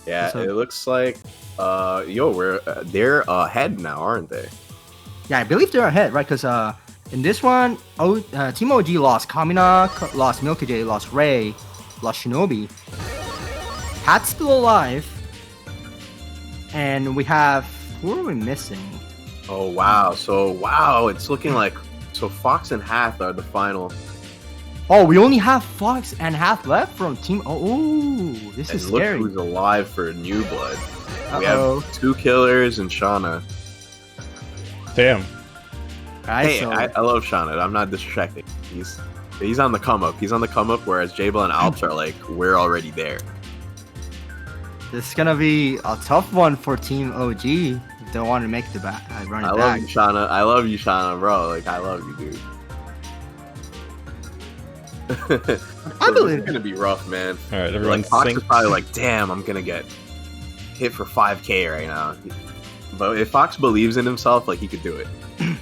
Yeah, So- it looks like, they're ahead now, aren't they? Yeah, I believe they're ahead, right? Because in this one, Team OG lost Kamina, lost Milky Jay, lost Ray, lost Shinobi. Hat's still alive. And we have... Who are we missing? Oh, wow. So, it's looking like... So, Fox and Hath are the final. Oh, we only have Fox and Hath left from Team... Oh, this is And look scary. who's alive for New Blood. We Uh-oh. have 2 killers and Shana. Damn. Right, Hey, so... I love Shana. I'm not disrespecting. He's on the come up. He's on the come up, whereas Jbelanger and Alps are like, we're already there. This is gonna be a tough one for Team OG if they want to make the run it I love back. you, Shana. I love you, Shana, bro. Like, I love you, dude. I believe it's gonna be rough, man. All right, everyone Like, Fox sync. is probably like, damn, I'm gonna get hit for 5K right now. But if Fox believes in himself, like, he could do it.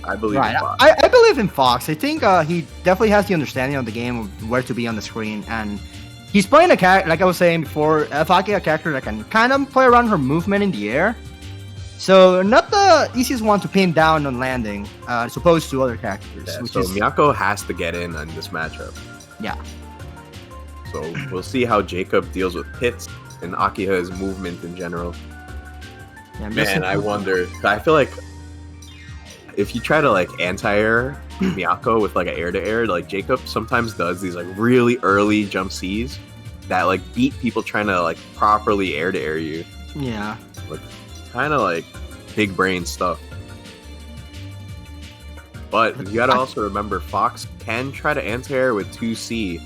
I believe in Fox. I believe in Fox. I think he definitely has the understanding of the game, of where to be on the screen, and he's playing a character, like I was saying before, Faki, a character that can kind of play around her movement in the air. So not the easiest one to pin down on landing, as opposed to other characters. Yeah, so Miyako has to get in this matchup. Yeah. So we'll see how Jacob deals with hits and Akiha's movement in general. Yeah, Man, I wonder. I feel like if you try to like anti-air Miyako with like an air-to-air, like Jacob sometimes does these like really early jump Cs that like beat people trying to like properly air-to-air you. Yeah. Like kind of like big brain stuff. But you gotta also remember Fox can try to anti-air with 2C,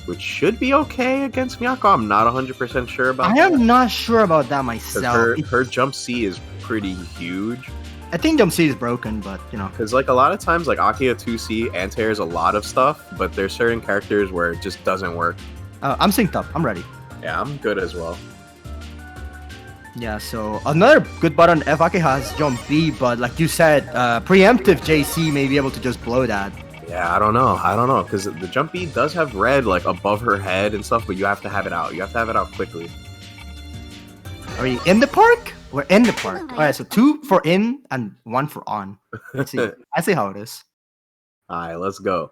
which should be okay against Miyako. I'm not 100% sure about that. I am not sure about that myself. Her jump C is pretty huge. I think jump C is broken, but you know. Because like a lot of times, like Akiha 2C anti-airs a lot of stuff, but there's certain characters where it just doesn't work. I'm synced up. I'm ready. Yeah, I'm good as well. Yeah, so another good button Faki has jump B, but like you said, preemptive JC may be able to just blow that. Yeah, I don't know, because the jump B does have red like above her head and stuff, but you have to have it out. You have to have it out quickly. Are we in the park? We're in the park. All right, so 2 for in and 1 for on. Let's see. I see how it is. All right, let's go.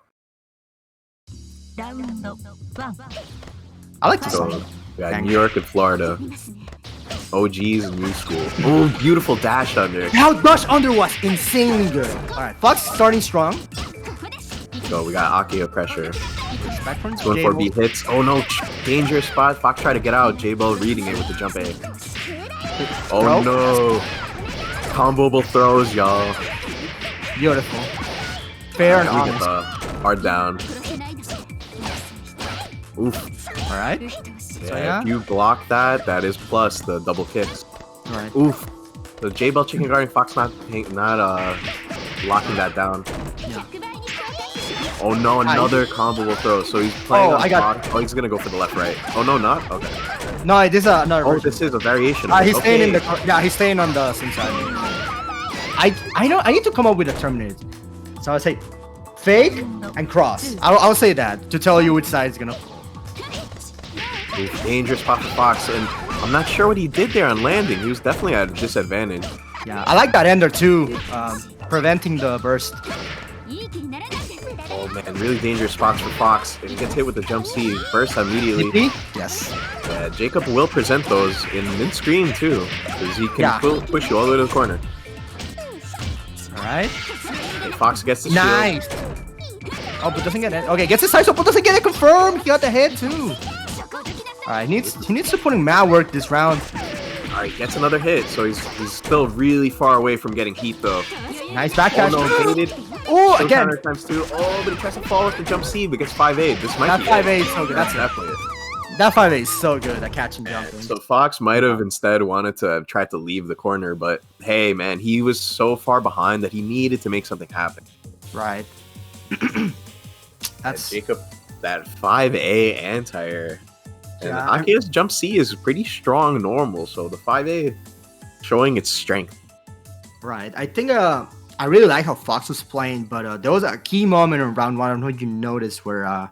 I like this So, song. yeah, New York and Florida. OGs and new school. Oh, beautiful dash under. That dash under was insanely good. All right, Fox starting strong. So we got Akiha pressure. Back from Going for B hits. Oh no, dangerous spot. Fox tried to get out. J-Bell reading it with the jump A. Oh no. Comboable throws, y'all. Beautiful. Fair and We get honest. the hard down. Oof. All right. Yeah, if you block that, that is plus the double kicks. All right. Oof. The J-Bell chicken guarding Fox not locking that down. Yeah. Oh no, another comboable throw. So he's playing on bottom. Oh, he's gonna go for the left right. Oh no, not? Okay. No, this is another Oh, version. this is a variation. He's staying in Okay. the he's staying on the same side. I need to come up with a terminator. So I'll say fake and cross. I'll say that to tell you which side is gonna. Oof, dangerous spot for Fox, and I'm not sure what he did there on landing. He was definitely at a disadvantage. Yeah, I like that ender too, preventing the burst. Oh man, really dangerous spots for Fox. If he gets hit with the jump C, burst immediately. Yes. Yeah, Jacob will present those in mid-screen too, because he can Yeah. push you all the way to the corner. All right. Okay, Fox gets the Nice. Oh, but doesn't get it. Okay, gets the side, but doesn't get it confirmed. He got the head too. All right, he needs to put in mad work this round. shield. Alright, gets another hit, so he's still really far away from getting heat though. Nice back Oh dash. no, baited. Oh, So again. counter times 2. Oh, but he tries to fall with the jump C, but gets 5-8. This might That be 5-8 it. is so good. That's That's definitely it. That 5-8 is so good at catching jumping. So Fox might have instead wanted to have tried to leave the corner, but hey, man, he was so far behind that he needed to make something happen. Right. And That's Jacob, that 5A anti-air. And Yeah, Akiha's jump C is pretty strong normal, so the 5A showing its strength. right. I think I really like how Fox was playing, but there was a key moment in round 1. I don't know if you noticed where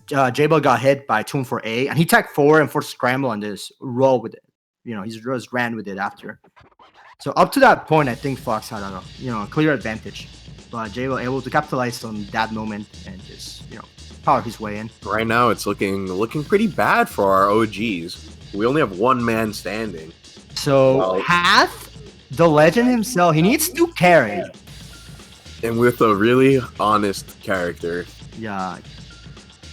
J-Bell got hit by 2-4A, and he tagged forward and forced scramble and just roll with it. You know, he just ran with it after. So up to that point, I think Fox had a clear advantage, but J-Bell able to capitalize on that moment and just power his way in. Right now, it's looking pretty bad for our OGs. We only have one man standing. So Wow. Hath, the legend himself, he needs to carry. And with a really honest character. Yeah.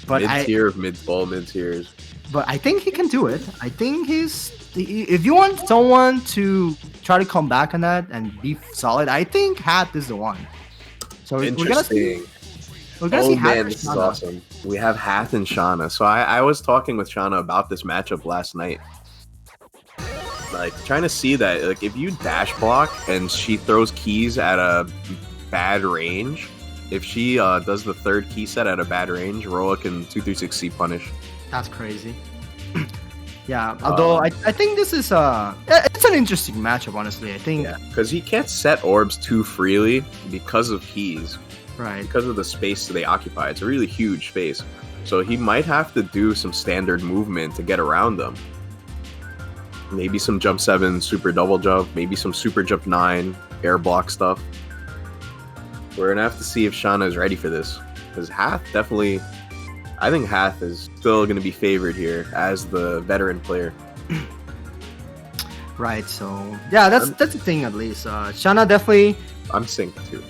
But Mid-tier of mid-tiers. But I think he can do it. I think if you want someone to try to come back on that and be solid, I think Hath is the one. So we're gonna see. Interesting. We're gonna Oh see Hath man, and this is Shana. awesome. We have Hath and Shana. So I was talking with Shana about this matchup last night. Like, trying to see that, like, if you dash block and she throws keys at a bad range, if she does the third key set at a bad range, Roa can 236C punish. That's crazy. Yeah, although I think this is it's an interesting matchup, honestly. I think because he can't set orbs too freely because of keys, right, because of the space they occupy. It's a really huge space, so he might have to do some standard movement to get around them. Maybe some jump 7, super double jump, maybe some super jump 9, air block stuff. We're gonna have to see if Shana is ready for this, because Hath definitely. I think Hath is still going to be favored here as the veteran player. Right, so yeah, that's the thing at least. Shana definitely. I'm synced too.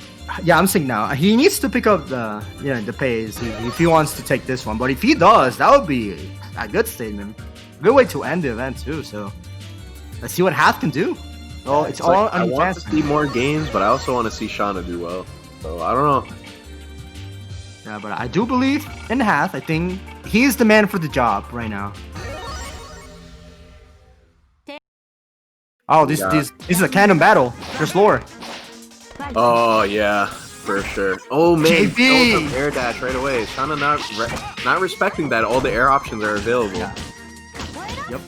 Yeah, I'm synced now. He needs to pick up the pace if he wants to take this one. But if he does, that would be a good statement. Good way to end the event too. So let's see what Hath can do. Well, it's all I want to see more games, but I also want to see Shana do well. So I don't know. Yeah, but I do believe in Hath. I think he's the man for the job right now. Oh, this is a Kanto battle. There's lore. Oh yeah, for sure. Oh man, JB! air dash right away. Shana not respecting that all the air options are available. Yeah. Yep.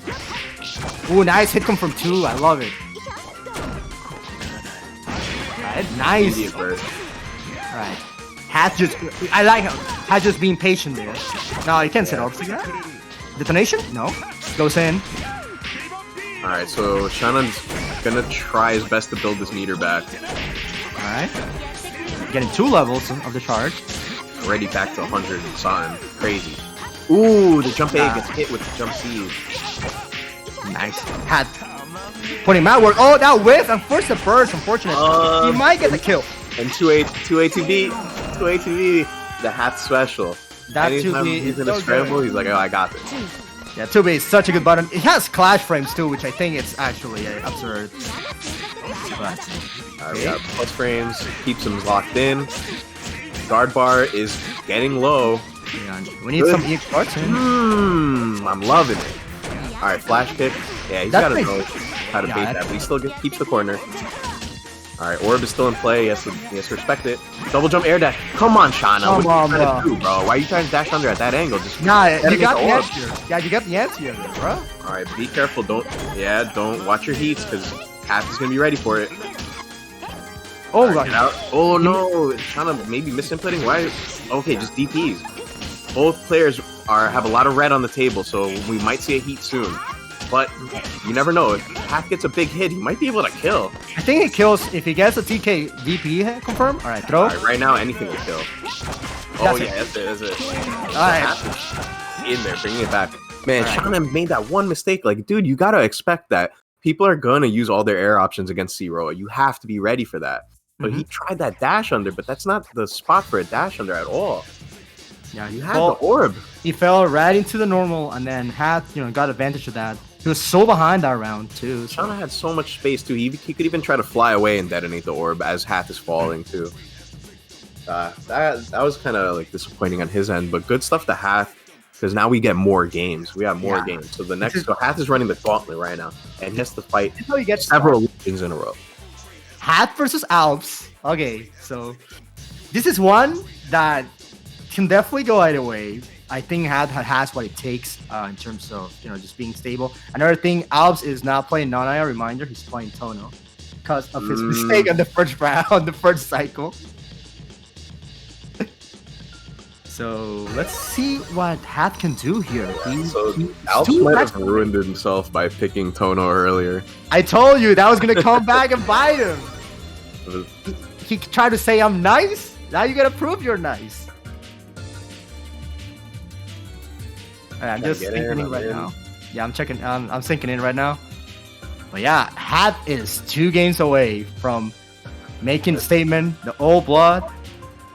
Ooh, nice hit come from 2. I love it. Right, nice. Immediate burst. All right. I like him. Hath just being patient there. No, you can't set orbs like that. Detonation? No. Goes in. Alright, so Shana's gonna try his best to build this meter back. Alright. Getting 2 levels of the charge. Already back to 100 and something. Crazy. Ooh, the jump A gets hit with the jump C. Nice. Hath putting him out work. Oh, that whiff and force the burst, unfortunately. He might get the kill. And 2A2B, the Hath special. That Anytime 2B he's is in a so scramble, good. he's like, oh, I got this. Yeah, 2B is such a good button. It has clash frames too, which I think it's actually absurd. But, Alright, we got plus frames, keeps him locked in. Guard bar is getting low. yeah, we need some EX parts. I'm loving it. Alright, flash kick. Yeah, he's got to know how to bait that, but he still keeps the corner. Alright, orb is still in play. He has to respect it. Double jump air dash. Come on, Shana. Come on, what are you trying to do, bro? Why are you trying to dash under at that angle? Just Nah, you get got the orb. answer. Yeah, you got the answer here, bro. Alright, be careful. Don't watch your heats, because Hath is going to be ready for it. Oh, Get out. Oh, no. Shana maybe misinputting. Why? Okay, just DPs. Both players have a lot of red on the table, so we might see a heat soon. But you never know. If Hath gets a big hit, he might be able to kill. I think he kills if he gets a TK DP hit confirm. All right, throw. Alright, right now, anything will kill. Oh, yeah, that's it. Alright. In there, bringing it back. Man, Shana made that one mistake. Like, dude, you gotta expect that. People are gonna use all their air options against Zero. You have to be ready for that. But he tried that dash under, but that's not the spot for a dash under at all. Yeah, You had the orb. He fell right into the normal, and then Hath, got advantage of that. He was so behind that round too. So. Shana had so much space too. He could even try to fly away and detonate the orb as Hath is falling too. That was kind of like disappointing on his end, but good stuff to Hath because now we get more games. We have more games. So Hath is running the gauntlet right now, and he has to fight several legends in a row. Hath versus Alps. Okay, so this is one that can definitely go either way. I think Hath has what it takes in terms of just being stable. Another thing, Alps is not playing Nanaya. Reminder, he's playing Tono because of his mistake on the first round, on the first cycle. So let's see what Hath can do here. Alps might have ruined himself by picking Tono earlier. I told you that was gonna come back and bite him. He tried to say I'm nice. Now you gotta prove you're nice. Right, I'm just syncing in right now. Yeah, I'm checking. I'm syncing in right now. But yeah, Hath is 2 games away from making a statement. The old blood,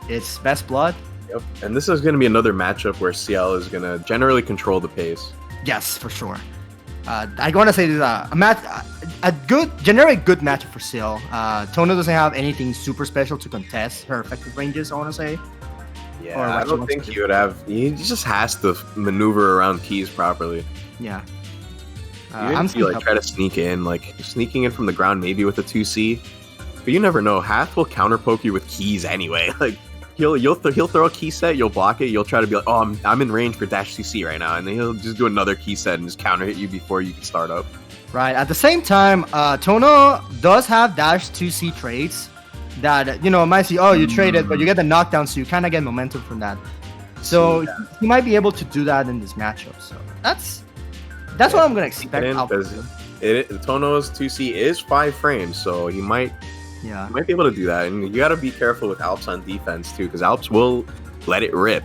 it's best blood. Yep. And this is going to be another matchup where CL is going to generally control the pace. Yes, for sure. I want to say this is a good, generic good matchup for CL. Tono doesn't have anything super special to contest her effective ranges, I want to say. Yeah, I don't think he would have. He just has to maneuver around keys properly. Yeah. Even if you try to sneak in, like sneaking in from the ground, maybe with a 2C. But you never know. Hath will counter poke you with keys anyway. Like he'll throw a key set, you'll block it, you'll try to be like, oh, I'm in range for dash CC right now, and then he'll just do another key set and just counter hit you before you can start up. Right. At the same time, Tono does have dash 2C trades that, might see, oh, you traded, but you get the knockdown, so you kind of get momentum from that. So he might be able to do that in this matchup. So that's what I'm gonna expect. Tono's 2C is 5 frames, so he might be able to do that. And you got to be careful with Alps on defense too, because Alps will let it rip.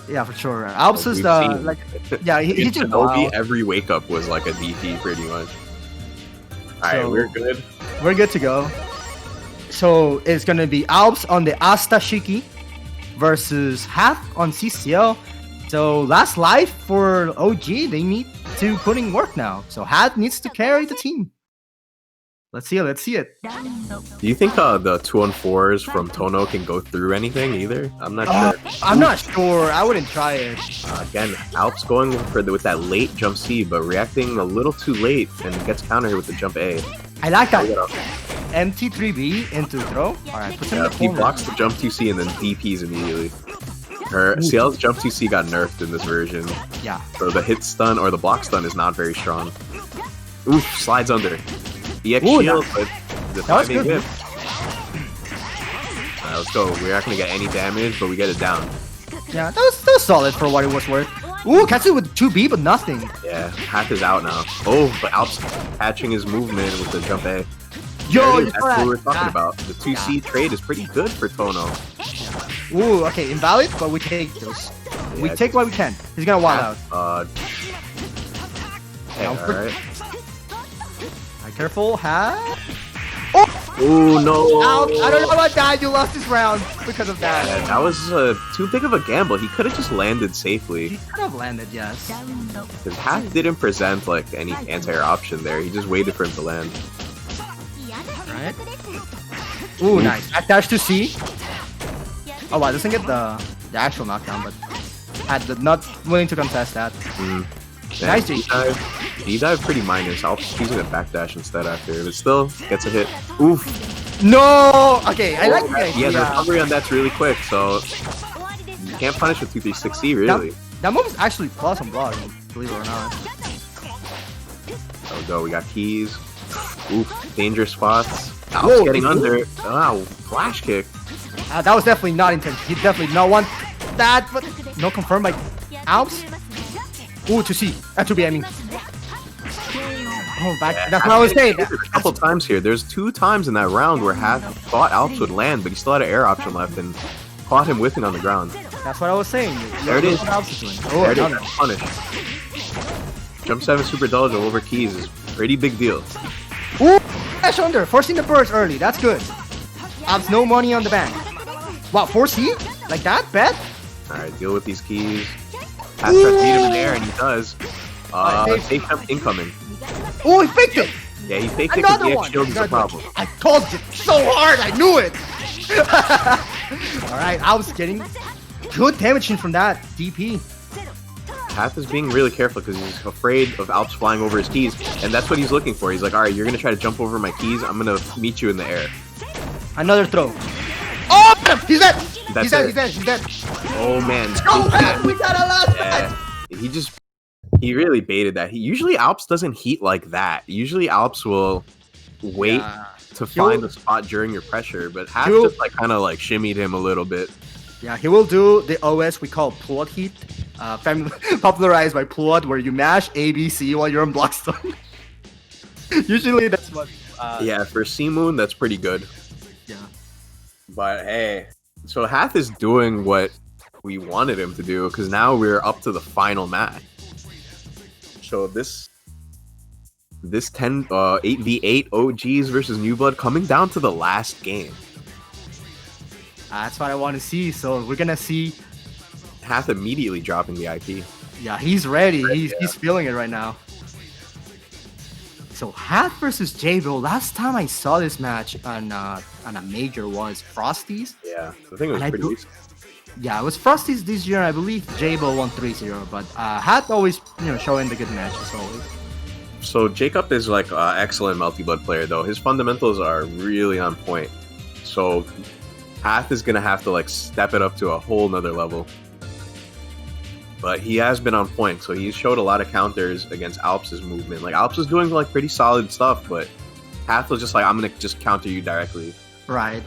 Yeah, for sure. Alps is he just Shinobi, every wake up was like a DP pretty much. All right, we're good. We're good to go. So it's gonna be Alps on the Asta Shiki versus Hath on CCL. So last life for OG, they need to put in work now. So Hath needs to carry the team. Let's see it. Do you think the 2-on-4s from Tono can go through anything either? I'm not sure. I'm not sure. I wouldn't try it. Again, Alps going with that late jump C, but reacting a little too late and gets countered with the jump A. I like that. MT3B into throw. Alright, put him in the he corner. blocks the jump 2C and then DPs immediately. Her CL's jump 2C got nerfed in this version. Yeah. So the hit stun or the block stun is not very strong. Oof, slides under. EX shield, but the that was good. whip. Alright, let's go. We're not gonna get any damage, but we get it down. Yeah, that was solid for what it was worth. Ooh, Katsu with 2B, but nothing. Yeah, Hath is out now. Oh, but Alps catching his movement with the jump A. Yo, that's what we were talking about. The 2C trade is pretty good for Tono. Ooh, okay, invalid, but we take those. We take what we can. He's gonna wild out. Hey, alright. Careful, Oh no! Ouch. I don't know about that. You lost this round because of that. Yeah, that was too big of a gamble. He could have just landed safely. He could have landed, yes. Because Hath didn't present like any anti-air option there. He just waited for him to land. Right. Ooh, nice. Back dash to C. Oh wow, doesn't get the actual knockdown, but not willing to contest that. Nice D-dive pretty minor, so I'll just choosing a backdash instead after, but still gets a hit. Oof. No! Okay, I like the idea. Yeah, the recovery on that's really quick, so you can't punish with 236C, really. That move is actually plus on block, believe it or not. There we go, we got keys. Oof, dangerous spots. Alps getting under. Wow, flash kick. That was definitely not intentional. He definitely did not want that, but no confirmed by Alps. Ooh, to C. To B, I mean. Oh, back. Yeah, that's what I was saying. A couple times here. There's 2 times in that round where Hath thought Alps would land, but he still had an air option left and caught him whiffing on the ground. That's what I was saying. There it is. Oh, there it is. Punish. Jump 7 super dodge over keys is a pretty big deal. Ooh, dash under. Forcing the burst early. That's good. Alps no money on the bank. Wow, 4C? Like that? Bet? Alright, deal with these keys. Hath tries to beat him in the air, and he does. Safe jump incoming. Oh, he faked it! Yeah, he faked it because the EX shield is a problem. I told you so hard, I knew it! Alright, I was getting good damaging from that DP. Hath is being really careful because he's afraid of Alps flying over his keys, and that's what he's looking for. He's like, alright, you're going to try to jump over my keys, I'm going to meet you in the air. Another throw. Oh, he's dead! He's dead. Oh man. We got a lot. Yeah. He really baited that. Usually Alps doesn't heat like that. Usually Alps will wait to find the spot during your pressure, but Hath just like kind of like shimmied him a little bit. Yeah, he will do the OS we call plot heat, popularized by plot, where you mash A, B, C while you're on block stun. Usually that's what. Yeah, for C-Moon, that's pretty good. Yeah. But hey, so Hath is doing what we wanted him to do, because now we're up to the final match. So this 8v8 OGs versus New Blood coming down to the last game. That's what I want to see. So we're gonna see Hath immediately dropping the IP. Yeah, he's ready. He's feeling it right now. So Hath versus Jbelanger. Last time I saw this match on a major was Frosty's. Yeah, I think it was pretty recent. Yeah, it was Frosty's this year. I believe Jbelanger won 3-0, but Hath always showing the good matches always. So Jacob is like an excellent multi-blood player though. His fundamentals are really on point. So Hath is gonna have to like step it up to a whole nother level. But he has been on point, so he's showed a lot of counters against Alps' movement. Like Alps is doing like pretty solid stuff, but Hath was just like, I'm gonna just counter you directly. Right.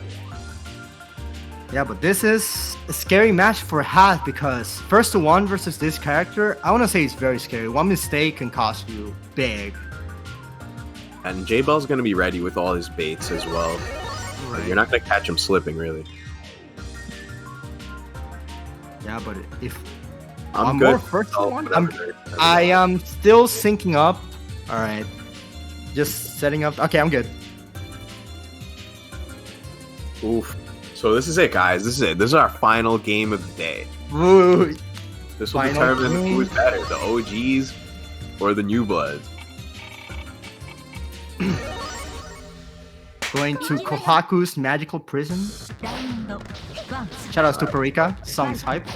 Yeah, but this is a scary match for Hath because first to one versus this character, I want to say it's very scary. One mistake can cost you big. And Jbell's gonna be ready with all his baits as well. Right. You're not gonna catch him slipping, really. Yeah, but if I'm more good. first to Oh, one, whatever. I am still syncing up. All right, just setting up. Okay, I'm good. Oof. So this is it, guys. This is it. This is our final game of the day. Ooh, This will Final determine game. who is better, the OGs or the New Bloods. going to Kohaku's magical prison. Shout outs to Parika. Song's hype.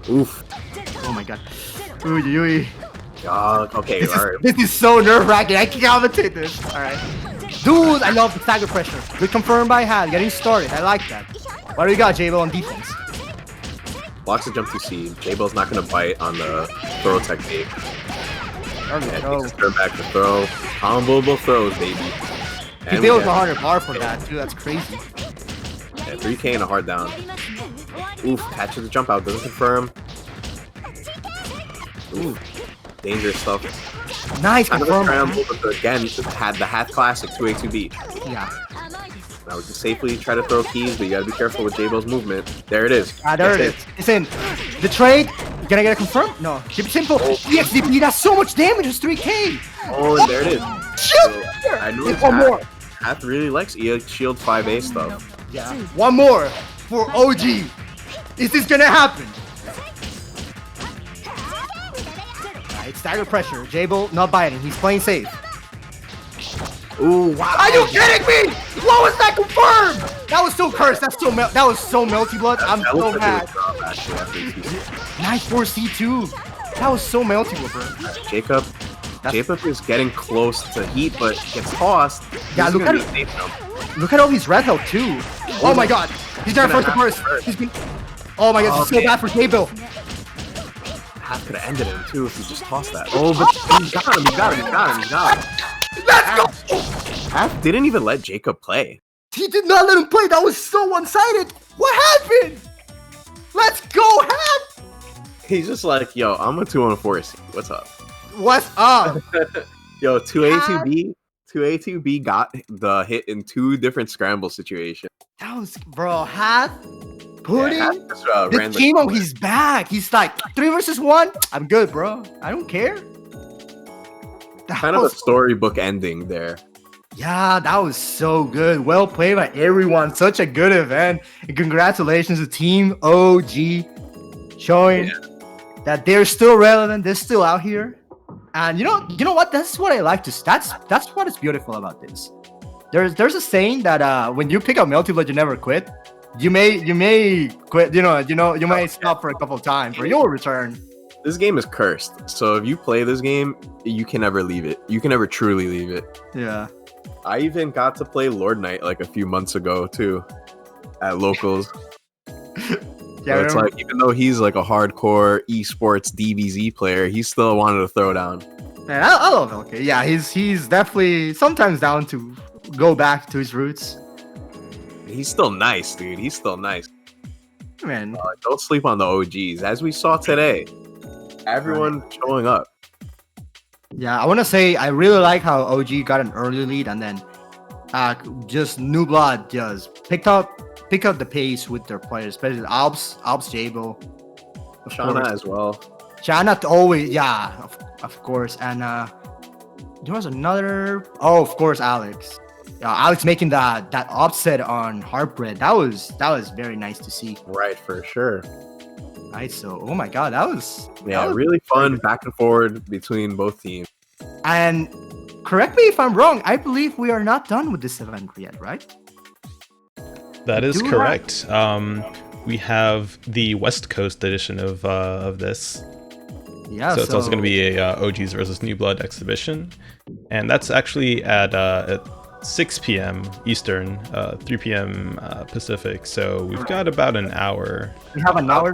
Oof. Oh my god. Ooh, ooh. God. Okay, alright. This is so nerve-wracking. I can't commentate this. Alright. Dude, I love the stagger pressure. Good confirmed by hand. Getting started. I like that. What do you got, Jbell, on defense? Blocks the jump to C. Jbell's not going to bite on the throw technique. There we Yeah, go. takes his turn back to throw. Comboable throws, baby. He And failed we 100 bar for that, too. That's crazy. yeah, 3K and a hard down. Oof, catches the jump out. Doesn't confirm. Ooh, dangerous stuff. Nice Kind of a confirm. scramble, but again, had the Hath Classic 2A2B. Yeah. Now we can safely try to throw keys, but you gotta be careful with Jbell's movement. There it is. Ah, there it is. It's in. The trade. Gonna get it confirmed? No. Keep it simple. EXDP, that's so much damage. It's 3K. Oh, and there it is. Shoot! So, I know One more. Hath really likes EX Shield 5A stuff. Yeah. One more for OG. Is this gonna happen? Alright, stagger pressure. Jbell not biting. He's playing safe. Ooh, wow. Are you kidding me? What was that confirmed? That was so cursed. That's so that was so Melty Blood. I'm That so looks like mad. it was drop, actually, after he- Nice 4C2. That was so Melty Blood, bro. Jacob is getting close to heat, but gets tossed. Yeah, This is look gonna at be a safe jump. Look at all these red health too. Oh my god. He's gonna first to gonna first. have to He's been. Oh my god, this is so bad for Jbell. Hath could have ended him too if he just tossed that. Oh, but he got him. He got him. Let's go! Hath didn't even let Jacob play. He did not let him play. That was so one-sided. What happened? Let's go, Hap! He's just like, yo, I'm a 2-on-4. What's up? What's up? Yo, 2A2B. 2A2B got the hit in two different scramble situations. That was, bro, Hap putting Hath just, ran this the game on corner. his back. He's like, 3 versus 1. I'm good, bro. I don't care. That Kind of a was, storybook ending there. yeah, that was so good. Well played by everyone. Such a good event. And congratulations to Team OG showing that they're still relevant. They're still out here. And you know what? That's what I like to. That's what is beautiful about this. There's a saying that when you pick up Melty Blood, you never quit. You may quit. You may stop for a couple of times, but you'll return. This game is cursed. So if you play this game, you can never leave it. You can never truly leave it. Yeah. I even got to play Lord Knight like a few months ago too, at locals. Yeah. So it's like, even though he's like a hardcore esports DBZ player, he still wanted to throw down. Man, I love LK. Yeah, he's definitely sometimes down to go back to his roots. He's still nice, dude. He's still nice. Man, Don't sleep on the OGs. As we saw today, everyone showing up. yeah, I want to say I really like how OG got an early lead and then just New Blood just pick up the pace with their players, especially Alps, Jbell, Shana as well. Shana always, yeah, of course, and there was another. Oh, of course, Alex. Yeah, Alex making that offset on Hardbread. That was very nice to see. Right, for sure. Right, so oh my god, that was Really fun back and forward between both teams. And correct me if I'm wrong. I believe we are not done with this event yet, right? That is Do correct. We have the West Coast edition of this. Yeah. So it's also going to be a OGs versus New Blood exhibition, and that's actually at 6 p.m. Eastern, 3 p.m. Pacific. So we've got about an hour. We have an hour